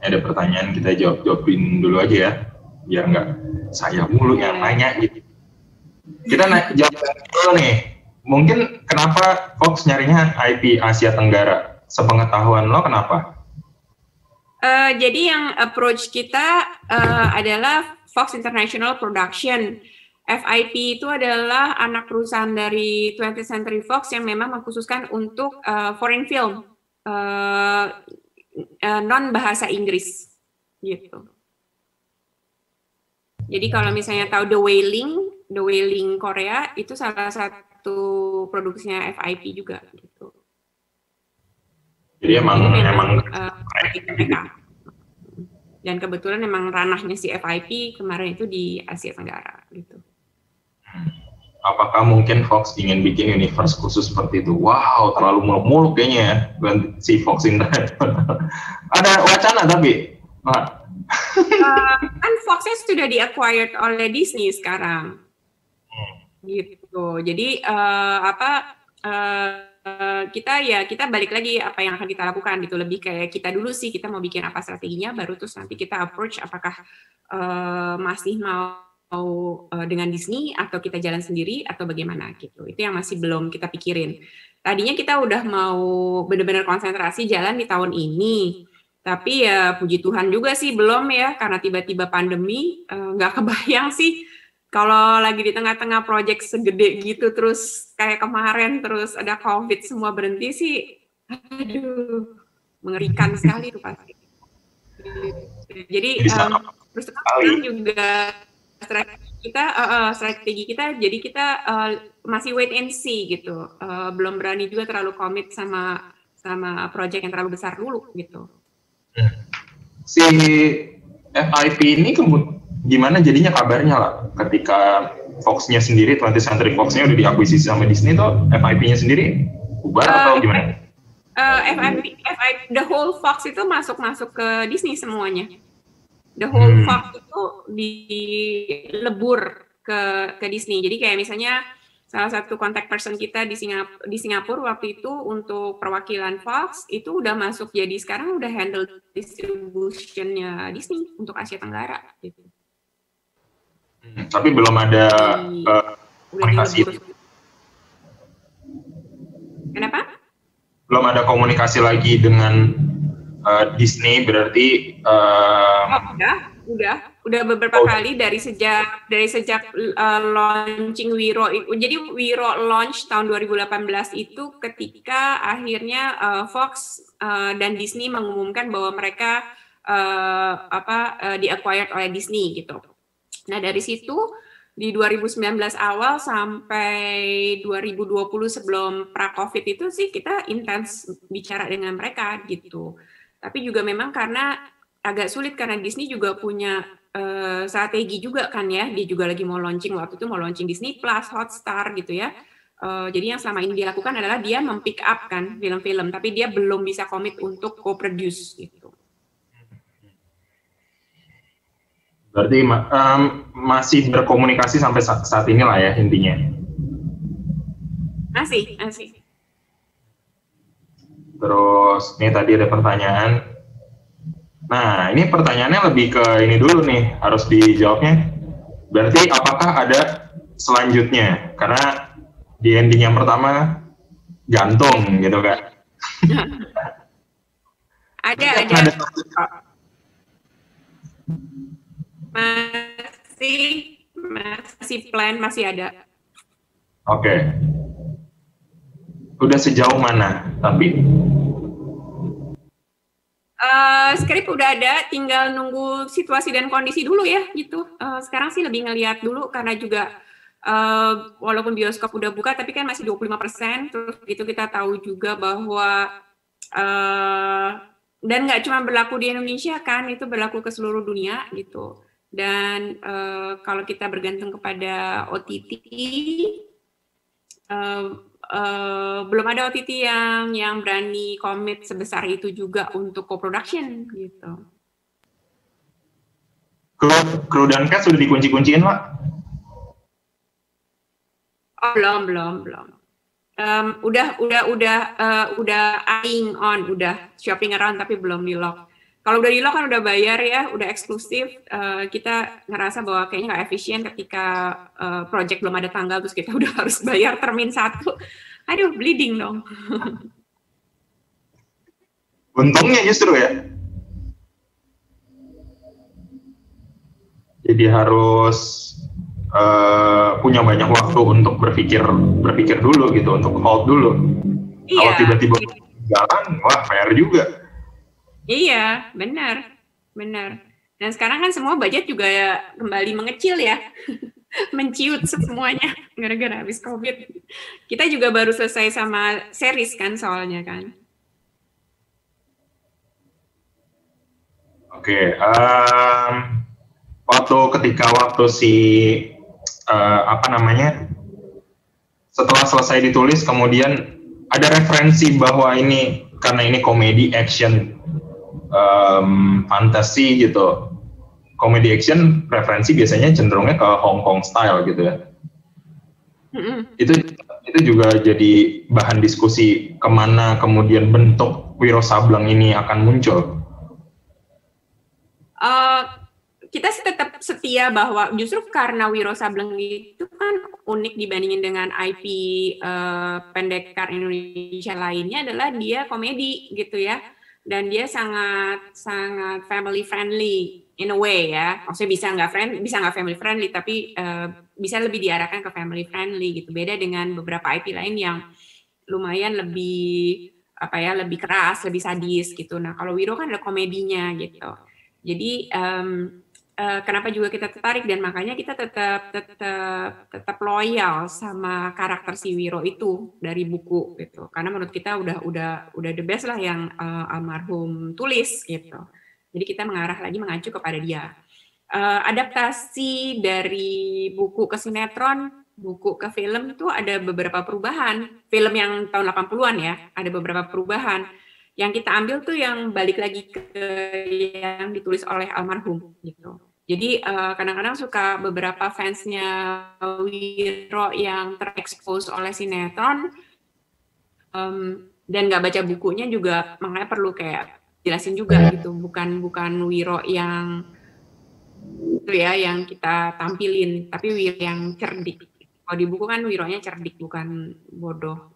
Speaker 1: Ada pertanyaan, kita jawabin dulu aja ya, biar nggak saya mulu yang nanya gitu. Kita jawab dulu nih, mungkin kenapa Fox nyarinya IP Asia Tenggara? Sepengetahuan lo kenapa?
Speaker 2: Jadi yang approach kita adalah Fox International Production. FIP itu adalah anak perusahaan dari 20th Century Fox yang memang mengkhususkan untuk foreign film. Non bahasa Inggris gitu. Jadi kalau misalnya tahu The Wailing Korea itu salah satu produksinya FIP juga gitu.
Speaker 1: Jadi emang
Speaker 2: dan kebetulan emang ranahnya si FIP kemarin itu di Asia Tenggara gitu.
Speaker 1: Apakah mungkin Fox ingin bikin universe khusus seperti itu? Wow, terlalu muluk-muluk kayaknya ya si Fox Internet. Ada wacana tapi
Speaker 2: Kan Fox-nya sudah di-acquired oleh Disney sekarang. Gitu. Jadi kita balik lagi apa yang akan kita lakukan gitu, lebih kayak kita dulu sih, kita mau bikin apa strateginya, baru terus nanti kita approach apakah masih mau dengan Disney atau kita jalan sendiri atau bagaimana gitu. Itu yang masih belum kita pikirin. Tadinya kita udah mau benar-benar konsentrasi jalan di tahun ini, tapi ya puji Tuhan juga sih belum ya, karena tiba-tiba pandemi, nggak kebayang sih kalau lagi di tengah-tengah project segede gitu, terus kayak kemarin, terus ada COVID, semua berhenti sih, aduh, mengerikan sekali itu pasti. Jadi, terus sekarang juga strategi kita, jadi kita masih wait and see gitu, belum berani juga terlalu commit sama project yang terlalu besar dulu gitu.
Speaker 1: Si FIP ini gimana jadinya kabarnya lah ketika Fox-nya sendiri, 20th Century Fox-nya udah diakuisisi sama Disney, tuh FIP-nya sendiri bubar atau gimana?
Speaker 2: FIP, the whole Fox itu masuk ke Disney semuanya. The whole Fox itu dilebur ke Disney. Jadi kayak misalnya salah satu contact person kita di Singapura waktu itu untuk perwakilan Fox itu udah masuk, jadi sekarang udah handle distribution-nya Disney untuk Asia Tenggara gitu.
Speaker 1: Tapi belum ada komunikasi.
Speaker 2: Kenapa?
Speaker 1: Belum ada komunikasi lagi dengan Disney, berarti
Speaker 2: udah beberapa kali dari sejak launching Wiro. Jadi Wiro launch tahun 2018 itu ketika akhirnya Fox dan Disney mengumumkan bahwa mereka di-acquired oleh Disney gitu. Nah, dari situ di 2019 awal sampai 2020 sebelum pra-COVID itu sih kita intens bicara dengan mereka gitu. Tapi juga memang karena agak sulit karena Disney juga punya strategi juga kan ya. Dia juga lagi mau launching, waktu itu mau launching Disney Plus, Hotstar gitu ya. Jadi yang selama ini dia lakukan adalah dia mempick up kan film-film, tapi dia belum bisa komit untuk co-produce gitu.
Speaker 1: Berarti masih berkomunikasi sampai saat ini lah ya intinya.
Speaker 2: Masih.
Speaker 1: Terus ini tadi ada pertanyaan. Nah, ini pertanyaannya lebih ke ini dulu nih, harus dijawabnya. Berarti apakah ada selanjutnya? Karena di ending yang pertama gantung gitu kan?
Speaker 2: Ada. Masih plan, masih ada.
Speaker 1: Oke. Udah sejauh mana? Tapi
Speaker 2: skrip udah ada, tinggal nunggu situasi dan kondisi dulu ya gitu. Sekarang sih lebih ngelihat dulu karena juga walaupun bioskop udah buka tapi kan masih 25%. Terus gitu kita tahu juga bahwa dan nggak cuma berlaku di Indonesia kan, itu berlaku ke seluruh dunia gitu. Dan kalau kita bergantung kepada OTT, belum ada OTT yang berani komit sebesar itu juga untuk co-production gitu.
Speaker 1: Kru dan cast sudah dikunci-kunciin, Pak?
Speaker 2: Oh, belum. Udah eyeing on, udah shopping around tapi belum di lock. Kalau udah di lock kan udah bayar ya, udah eksklusif. Kita ngerasa bahwa kayaknya nggak efisien ketika project belum ada tanggal terus kita udah harus bayar termin 1. Aduh, bleeding dong.
Speaker 1: Untungnya justru ya. Jadi harus punya banyak waktu untuk berpikir dulu gitu, untuk hold dulu. Iya. Kalau tiba-tiba jalan, wah PR juga.
Speaker 2: Iya, benar. Dan sekarang kan semua budget juga kembali mengecil ya, menciut semuanya gara-gara habis COVID. Kita juga baru selesai sama series kan soalnya kan.
Speaker 1: Oke, waktu si setelah selesai ditulis kemudian ada referensi bahwa ini karena ini komedi action fantasi gitu. Komedi action preferensi biasanya cenderungnya ke Hong Kong style gitu ya. Itu juga jadi bahan diskusi kemana kemudian bentuk Wiro Sableng ini akan muncul.
Speaker 2: Kita sih tetap setia bahwa justru karena Wiro Sableng itu kan unik dibandingin dengan IP pendekar Indonesia lainnya adalah dia komedi gitu ya, dan dia sangat family friendly in a way ya. Maksudnya bisa nggak family friendly, tapi bisa lebih diarahkan ke family friendly gitu. Beda dengan beberapa IP lain yang lumayan lebih lebih keras, lebih sadis gitu. Nah kalau Wiro kan ada komedinya gitu. Jadi kenapa juga kita tertarik, dan makanya kita tetap loyal sama karakter si Wiro itu dari buku gitu. Karena menurut kita udah the best lah yang almarhum tulis gitu. Jadi kita mengacu kepada dia. Adaptasi dari buku ke sinetron, buku ke film itu ada beberapa perubahan. Film yang tahun 80-an ya, ada beberapa perubahan. Yang kita ambil tuh yang balik lagi ke yang ditulis oleh almarhum gitu. Jadi kadang-kadang suka beberapa fansnya Wiro yang terekspos oleh sinetron dan nggak baca bukunya juga, makanya perlu kayak jelasin juga gitu, bukan Wiro yang itu ya yang kita tampilin, tapi Wiro yang cerdik. Kalau di buku kan Wironya cerdik, bukan bodoh.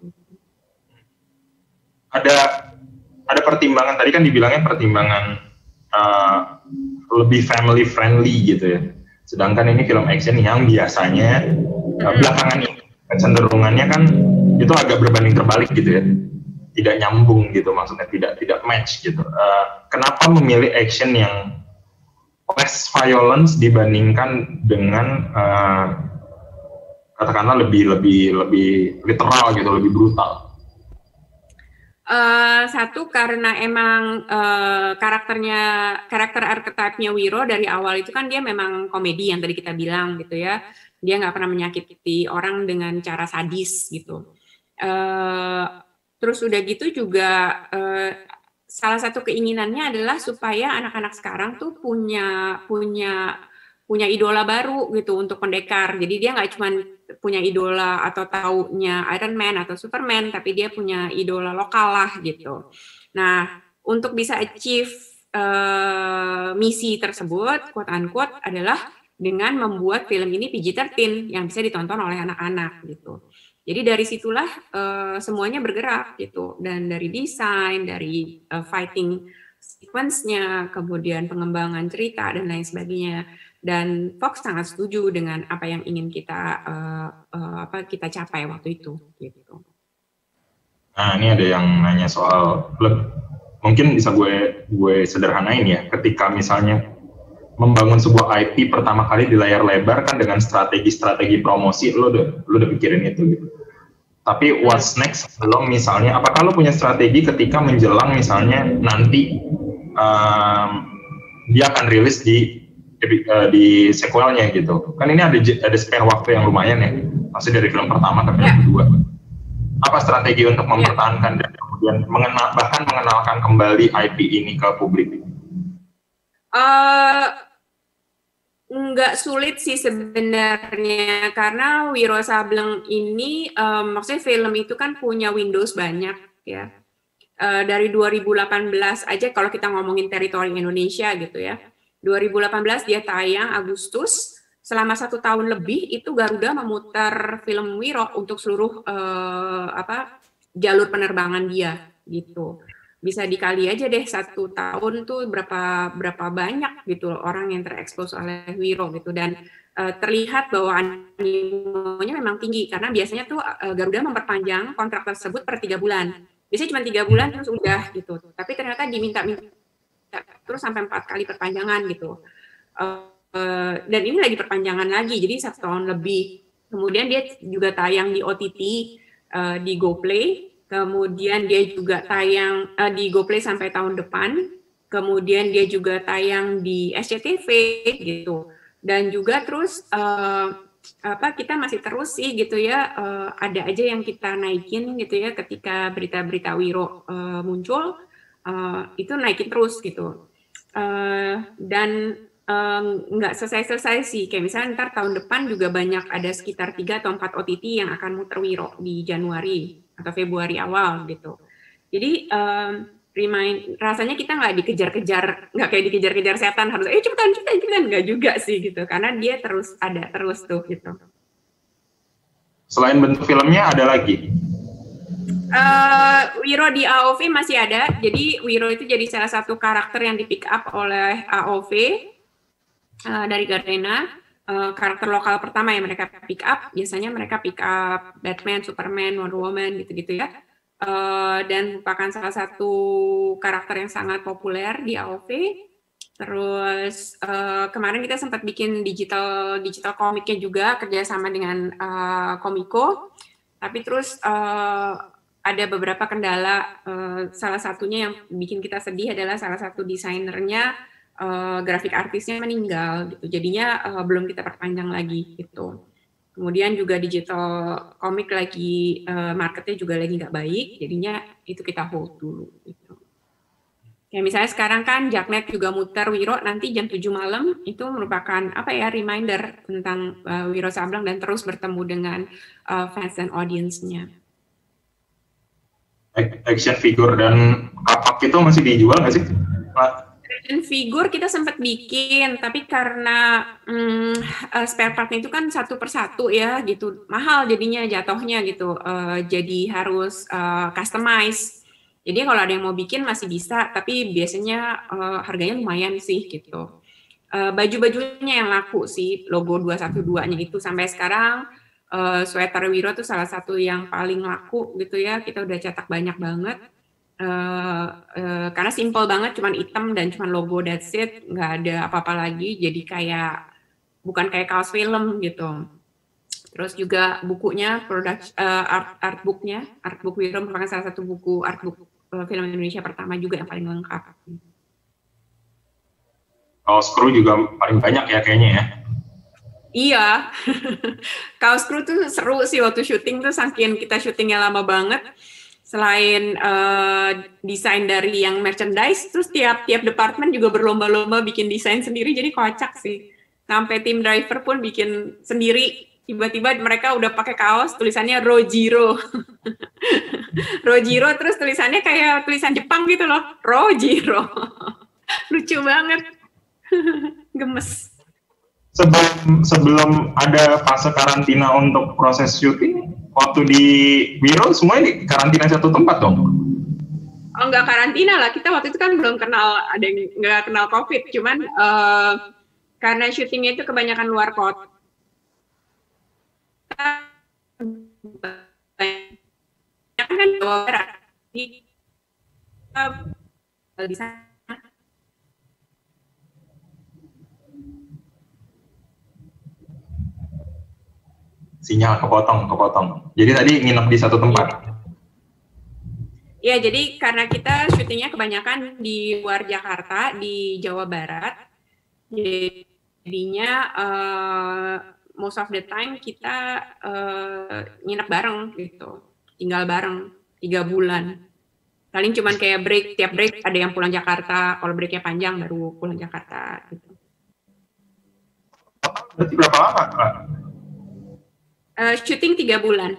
Speaker 1: Ada pertimbangan, tadi kan dibilangnya pertimbangan lebih family friendly gitu ya. Sedangkan ini film action yang biasanya belakangan ini kecenderungannya kan itu agak berbanding terbalik gitu ya. Tidak nyambung gitu, maksudnya tidak match gitu. Kenapa memilih action yang less violence dibandingkan dengan katakanlah lebih literal gitu, lebih brutal?
Speaker 2: Satu karena emang karakter archetype-nya Wiro dari awal itu kan dia memang komedi yang tadi kita bilang gitu ya. Dia nggak pernah menyakiti orang dengan cara sadis gitu. Terus udah gitu juga salah satu keinginannya adalah supaya anak-anak sekarang tuh punya idola baru gitu untuk pendekar. Jadi dia nggak cuma punya idola atau taunya Iron Man atau Superman, tapi dia punya idola lokal lah gitu. Nah, untuk bisa achieve misi tersebut, quote unquote, adalah dengan membuat film ini PG-13 yang bisa ditonton oleh anak-anak gitu. Jadi dari situlah semuanya bergerak gitu, dan dari desain, dari fighting sequence-nya, kemudian pengembangan cerita dan lain sebagainya. Dan Fox sangat setuju dengan apa yang ingin kita capai waktu itu gitu.
Speaker 1: Nah, ini ada yang nanya soal mungkin bisa gue sederhanain ya, ketika misalnya membangun sebuah IP pertama kali di layar lebar kan dengan strategi promosi lo udah pikirin itu gitu. Tapi what's next belum, misalnya apakah lo punya strategi ketika menjelang misalnya nanti dia akan rilis di sequelnya gitu. Kan ini ada spare waktu yang lumayan ya. Masih dari film pertama ke film kedua. Apa strategi untuk mempertahankan dan kemudian bahkan mengenalkan kembali IP ini ke publik?
Speaker 2: Nggak sulit sih sebenarnya, karena Wiro Sableng ini maksudnya film itu kan punya windows banyak ya. Dari 2018 aja kalau kita ngomongin teritori Indonesia gitu ya. 2018 dia tayang Agustus, selama 1 tahun lebih itu Garuda memutar film Wiro untuk seluruh jalur penerbangan dia gitu. Bisa dikali aja deh 1 tahun tuh berapa banyak gitu orang yang terekspos oleh Wiro gitu, dan terlihat bahwa animonya memang tinggi karena biasanya tuh Garuda memperpanjang kontrak tersebut per 3 bulan. Biasanya cuma 3 bulan terus udah gitu. Tapi ternyata diminta terus sampai 4 kali perpanjangan gitu. Dan ini lagi perpanjangan lagi, jadi 1 tahun lebih. Kemudian dia juga tayang di OTT di GoPlay. Kemudian dia juga tayang di GoPlay sampai tahun depan. Kemudian dia juga tayang di SCTV gitu. Dan juga terus kita masih terus sih gitu ya, ada aja yang kita naikin gitu ya ketika berita-berita Wiro muncul. itu naikin terus gitu. Dan nggak selesai-selesai sih, kayak misalnya ntar tahun depan juga banyak, ada sekitar 3 atau 4 OTT yang akan muter Wiro di Januari atau Februari awal gitu. Jadi rasanya kita nggak dikejar-kejar, nggak kayak dikejar-kejar setan harus cepetan, nggak juga sih gitu, karena dia terus ada terus tuh gitu.
Speaker 1: Selain bentuk filmnya ada lagi?
Speaker 2: Wiro di AOV masih ada, jadi Wiro itu jadi salah satu karakter yang di pick up oleh AOV dari Garena. Karakter lokal pertama yang mereka pick up, biasanya mereka pick up Batman, Superman, Wonder Woman gitu-gitu ya. Dan merupakan salah satu karakter yang sangat populer di AOV. Terus kemarin kita sempat bikin digital komiknya juga, kerjasama dengan Komiko. Tapi terus ada beberapa kendala, salah satunya yang bikin kita sedih adalah salah satu desainernya, grafik artisnya meninggal gitu, jadinya belum kita perpanjang lagi gitu. Kemudian juga digital komik lagi marketnya juga lagi nggak baik, jadinya itu kita hold dulu gitu. Kayak misalnya sekarang kan Jaknet juga muter Wiro nanti jam 7 malam, itu merupakan reminder tentang Wiro Sableng dan terus bertemu dengan fans dan audiensnya.
Speaker 1: Action figure dan kapak itu masih dijual nggak sih?
Speaker 2: Action figure kita sempat bikin, tapi karena spare partnya itu kan satu persatu ya gitu, mahal jadinya jatuhnya gitu, jadi harus customize. Jadi kalau ada yang mau bikin masih bisa, tapi biasanya harganya lumayan sih gitu. Baju-bajunya yang laku sih, logo 212-nya itu sampai sekarang. Sweater Wiro tuh salah satu yang paling laku gitu ya, kita udah cetak banyak banget, karena simple banget, cuman hitam dan cuman logo, that's it, nggak ada apa-apa lagi, jadi kayak bukan kayak kaos film gitu. Terus juga bukunya, artbook Wiro merupakan salah satu buku artbook film Indonesia pertama juga yang paling lengkap.
Speaker 1: Kaos kru juga paling banyak ya kayaknya ya?
Speaker 2: Iya, kaos kru tuh seru sih waktu syuting tuh, saking kita syutingnya lama banget. Selain desain dari yang merchandise, terus tiap departemen juga berlomba-lomba bikin desain sendiri, jadi kocak sih. Sampai tim driver pun bikin sendiri, tiba-tiba mereka udah pakai kaos tulisannya Rojiro. Rojiro, terus tulisannya kayak tulisan Jepang gitu loh, Rojiro. Lucu banget. Gemes.
Speaker 1: Sebelum ada fase karantina untuk proses syuting, waktu di Wiro semuanya di karantina satu tempat dong?
Speaker 2: Oh, nggak karantina lah, kita waktu itu kan belum kenal, ada yang nggak kenal COVID, cuman karena syutingnya itu kebanyakan luar kota, kan Jawa Barat, di sana.
Speaker 1: Sinyal kepotong. Jadi tadi nginep di satu tempat?
Speaker 2: Ya, jadi karena kita syutingnya kebanyakan di luar Jakarta, di Jawa Barat, jadinya most of the time kita nginep bareng gitu, tinggal bareng 3 bulan. Paling cuman kayak tiap break ada yang pulang Jakarta, kalau breaknya panjang baru pulang Jakarta gitu.
Speaker 1: Berarti berapa lama, Kak?
Speaker 2: Syuting 3 bulan.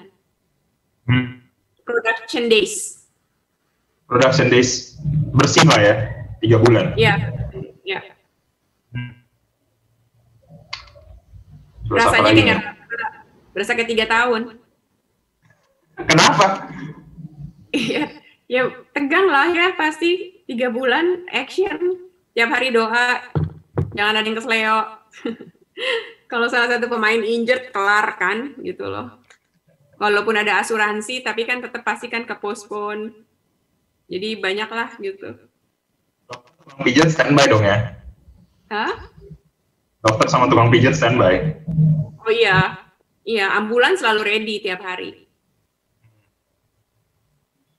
Speaker 2: Production days
Speaker 1: bersih lah ya, 3 bulan.
Speaker 2: Iya. Rasanya kayak berasa kayak 3 tahun.
Speaker 1: Kenapa?
Speaker 2: Iya, ya tegang lah ya pasti, 3 bulan action, tiap hari doa, jangan ada yang kesleo. Kalau salah satu pemain injured, kelar kan, gitu loh. Walaupun ada asuransi, tapi kan tetap pasti kan ke-postpone. Jadi banyak lah, gitu.
Speaker 1: Tukang pijat standby dong ya?
Speaker 2: Hah?
Speaker 1: Dokter sama tukang pijat standby?
Speaker 2: Oh iya, ambulan selalu ready tiap hari.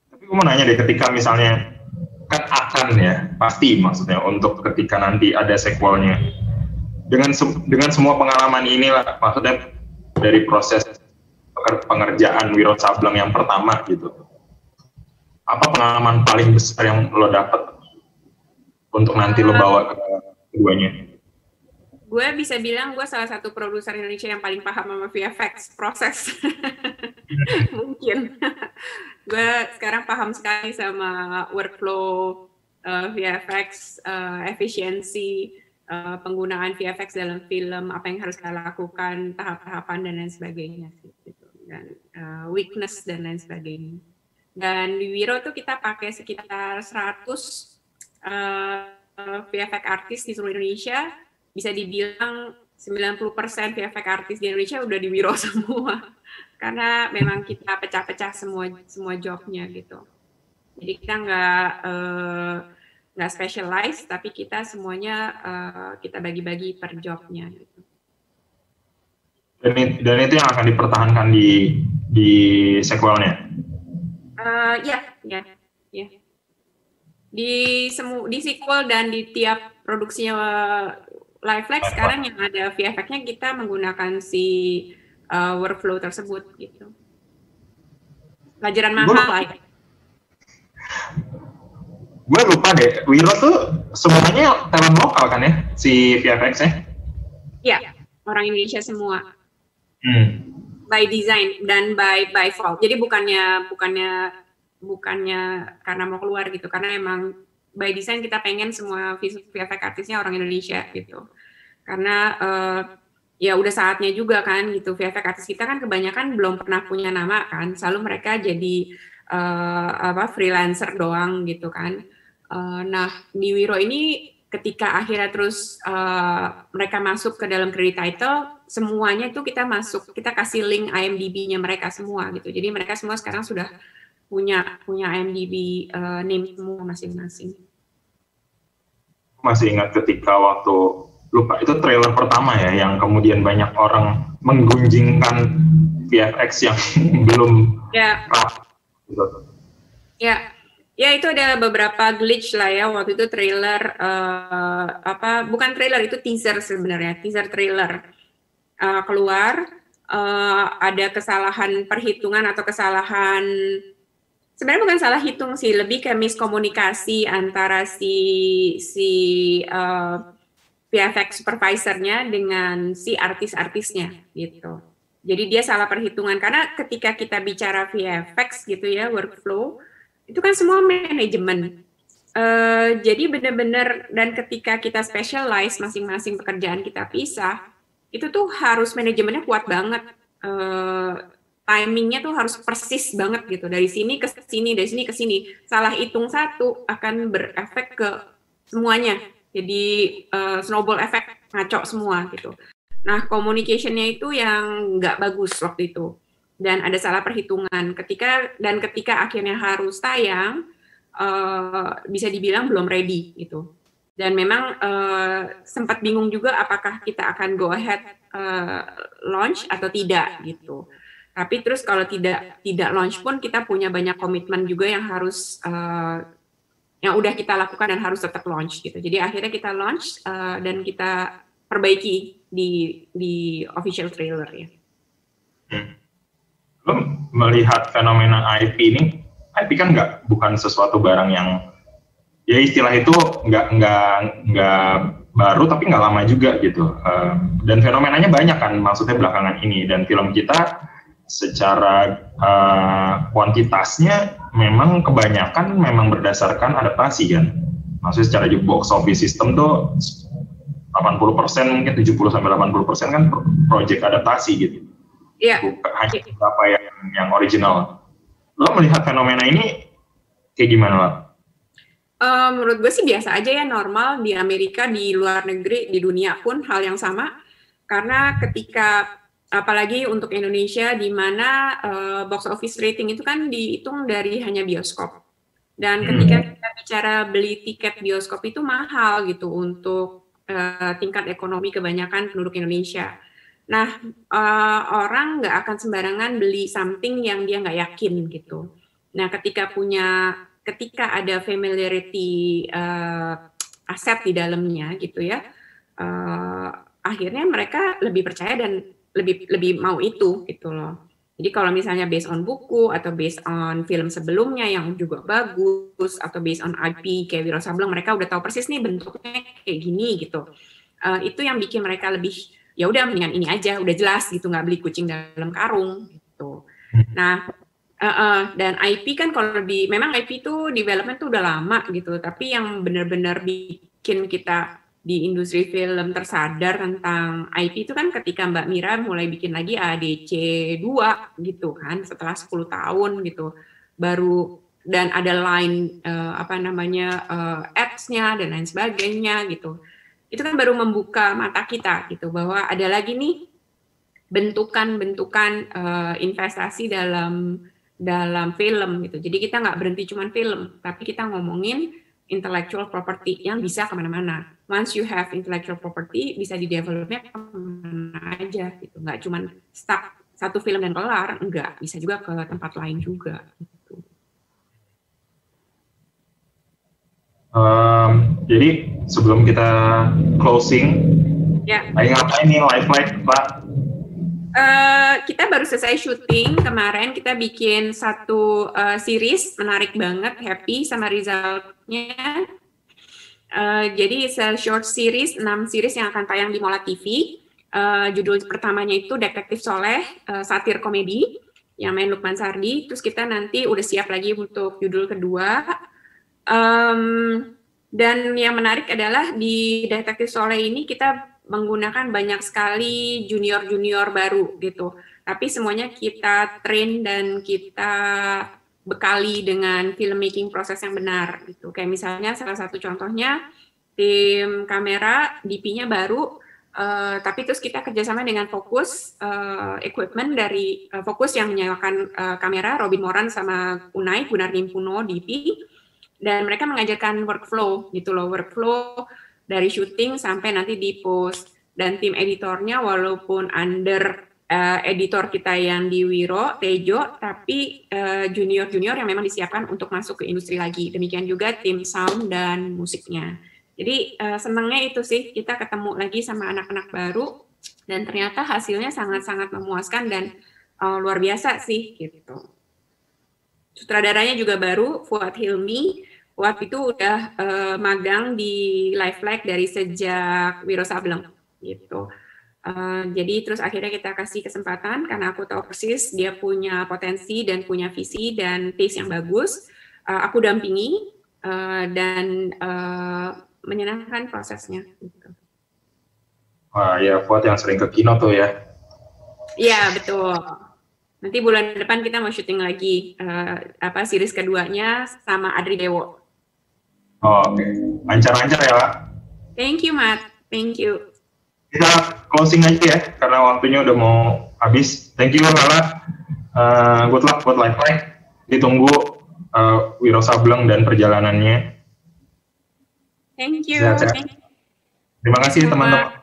Speaker 1: Tapi gue mau nanya deh, ketika misalnya, kan akan ya, pasti maksudnya, untuk ketika nanti ada sequelnya, dengan semua pengalaman inilah, maksudnya dari proses pengerjaan Wiro Sableng yang pertama gitu, apa pengalaman paling besar yang lo dapet untuk nanti lo bawa ke keduanya?
Speaker 2: Gue bisa bilang gue salah satu produser Indonesia yang paling paham sama VFX proses. Mungkin. Gue sekarang paham sekali sama workflow VFX, efisiensi, penggunaan VFX dalam film, apa yang harus kita lakukan, tahap-tahapan dan lain sebagainya. Gitu. Dan weakness dan lain sebagainya. Dan di Wiro tuh kita pakai sekitar 100 VFX artis di seluruh Indonesia. Bisa dibilang 90% VFX artis di Indonesia udah di Wiro semua. Karena memang kita pecah-pecah semua jobnya gitu. Jadi kita nggak specialize, tapi kita semuanya kita bagi-bagi per jobnya gitu.
Speaker 1: Dan itu yang akan dipertahankan di sequelnya?
Speaker 2: Ya. Di sequel dan di tiap produksinya Livelex sekarang yang ada VFX-nya kita menggunakan si workflow tersebut gitu. Pelajaran mahal lah ya.
Speaker 1: Gue lupa deh, Wiro tuh semuanya talent lokal kan ya, si VFX-nya?
Speaker 2: Iya, orang Indonesia semua. By design dan by fault. Jadi bukannya karena mau keluar gitu, karena emang by design kita pengen semua VFX artisnya orang Indonesia gitu. Karena ya udah saatnya juga kan gitu, VFX artis kita kan kebanyakan belum pernah punya nama kan, selalu mereka jadi freelancer doang gitu kan. Nah di Wiro ini ketika akhirnya terus mereka masuk ke dalam credit title, semuanya itu kita kasih link IMDb-nya mereka semua gitu. Jadi mereka semua sekarang sudah punya IMDb name semua masing-masing.
Speaker 1: Masih ingat ketika waktu, lupa itu trailer pertama ya, yang kemudian banyak orang menggunjingkan VFX yang belum rapi gitu.
Speaker 2: Ya itu ada beberapa glitch lah ya, waktu itu trailer bukan trailer, itu teaser sebenarnya, teaser trailer keluar, ada kesalahan perhitungan atau kesalahan, sebenarnya bukan salah hitung sih, lebih kayak miskomunikasi antara si VFX supervisornya dengan si artis-artisnya gitu. Jadi dia salah perhitungan, karena ketika kita bicara VFX gitu ya, workflow, itu kan semua manajemen. Jadi benar-benar, dan ketika kita specialize, masing-masing pekerjaan kita pisah, itu tuh harus manajemennya kuat banget. Timingnya tuh harus persis banget gitu, dari sini ke sini, dari sini ke sini. Salah hitung satu akan berefek ke semuanya. Jadi snowball effect, ngaco semua gitu. Nah, communication-nya itu yang nggak bagus waktu itu. Dan ada salah perhitungan. Ketika akhirnya harus tayang, bisa dibilang belum ready gitu. Dan memang sempat bingung juga apakah kita akan go ahead launch atau tidak gitu. Tapi terus kalau tidak launch pun kita punya banyak komitmen juga yang harus yang udah kita lakukan dan harus tetap launch gitu. Jadi akhirnya kita launch dan kita perbaiki di official trailer ya.
Speaker 1: Lo melihat fenomena IP ini, IP kan bukan sesuatu barang yang ya istilah itu nggak baru tapi nggak lama juga gitu. Dan fenomenanya banyak kan, maksudnya belakangan ini, dan film kita secara kuantitasnya memang kebanyakan memang berdasarkan adaptasi kan. Maksudnya secara box office system tuh 80% mungkin 70-80% kan project adaptasi gitu.
Speaker 2: Iya.
Speaker 1: Bukan hanya beberapa yang original. Lo melihat fenomena ini kayak gimana, Pak?
Speaker 2: Menurut gue sih biasa aja ya, normal di Amerika, di luar negeri, di dunia pun hal yang sama. Karena ketika, apalagi untuk Indonesia, di mana box office rating itu kan dihitung dari hanya bioskop. Dan ketika kita bicara beli tiket bioskop itu mahal gitu untuk tingkat ekonomi kebanyakan penduduk Indonesia. Nah, orang nggak akan sembarangan beli something yang dia nggak yakin gitu. Nah, ketika ada familiarity aset di dalamnya gitu ya, akhirnya mereka lebih percaya dan lebih mau itu gitu loh. Jadi kalau misalnya based on buku atau based on film sebelumnya yang juga bagus atau based on IP kayak Wiro Sableng, mereka udah tahu persis nih bentuknya kayak gini gitu. Itu yang bikin mereka lebih ya udah mendingan ini aja, udah jelas gitu, nggak beli kucing dalam karung gitu. Nah, dan IP kan kalau memang IP itu development tuh udah lama gitu, tapi yang benar-benar bikin kita di industri film tersadar tentang IP itu kan ketika Mbak Mira mulai bikin lagi ADC 2 gitu kan, setelah 10 tahun gitu, baru dan ada line ads-nya dan lain sebagainya gitu. Itu kan baru membuka mata kita gitu bahwa ada lagi nih bentukan-bentukan investasi dalam film gitu. Jadi kita nggak berhenti cuma film, tapi kita ngomongin intellectual property yang bisa kemana-mana. Once you have intellectual property, bisa di-developnya kemana aja gitu. Nggak cuma stuck satu film dan kelar, enggak. Bisa juga ke tempat lain juga. Gitu.
Speaker 1: Jadi sebelum kita closing,
Speaker 2: ya.
Speaker 1: lagi ngapain nih live Pak?
Speaker 2: Kita baru selesai syuting kemarin, kita bikin satu series menarik banget, happy sama resultnya. Jadi short series, 6 series yang akan tayang di Mola TV. Judul pertamanya itu Detektif Soleh, satir komedi yang main Lukman Sardi. Terus kita nanti udah siap lagi untuk judul kedua. Dan yang menarik adalah di Detektif Soleh ini kita menggunakan banyak sekali junior-junior baru gitu. Tapi semuanya kita train dan kita bekali dengan filmmaking proses yang benar gitu. Kayak misalnya salah satu contohnya tim kamera DP-nya baru, tapi terus kita kerjasama dengan Fokus equipment dari Fokus yang menyewakan kamera, Robin Moran sama Unai Gunardim Puno DP, dan mereka mengajarkan workflow gitu loh, workflow dari syuting sampai nanti di post. Dan tim editornya walaupun under editor kita yang di Wiro, Tejo, tapi junior-junior yang memang disiapkan untuk masuk ke industri lagi. Demikian juga tim sound dan musiknya. Jadi senangnya itu sih, kita ketemu lagi sama anak-anak baru, dan ternyata hasilnya sangat-sangat memuaskan dan luar biasa sih gitu. Sutradaranya juga baru, Fuad Hilmi. Fuad itu udah magang di Live Flag dari sejak Wiro Sableng gitu. Jadi terus akhirnya kita kasih kesempatan karena aku tahu persis dia punya potensi dan punya visi dan taste yang bagus. Aku dampingi dan menyenangkan prosesnya. Gitu.
Speaker 1: Wah ya, Fuad yang sering ke kino tuh ya. Iya
Speaker 2: betul. Nanti bulan depan kita mau syuting lagi series keduanya sama Adri Dewo.
Speaker 1: Oke. Lancar-lancar ya Pak.
Speaker 2: Thank you Matt. Thank you.
Speaker 1: Kita closing aja ya, karena waktunya udah mau habis. Thank you Lala. Good luck buat Live Flag. Ditunggu Wiro Sableng dan perjalanannya.
Speaker 2: Thank you.
Speaker 1: Sehat-sehat. Terima kasih teman-teman.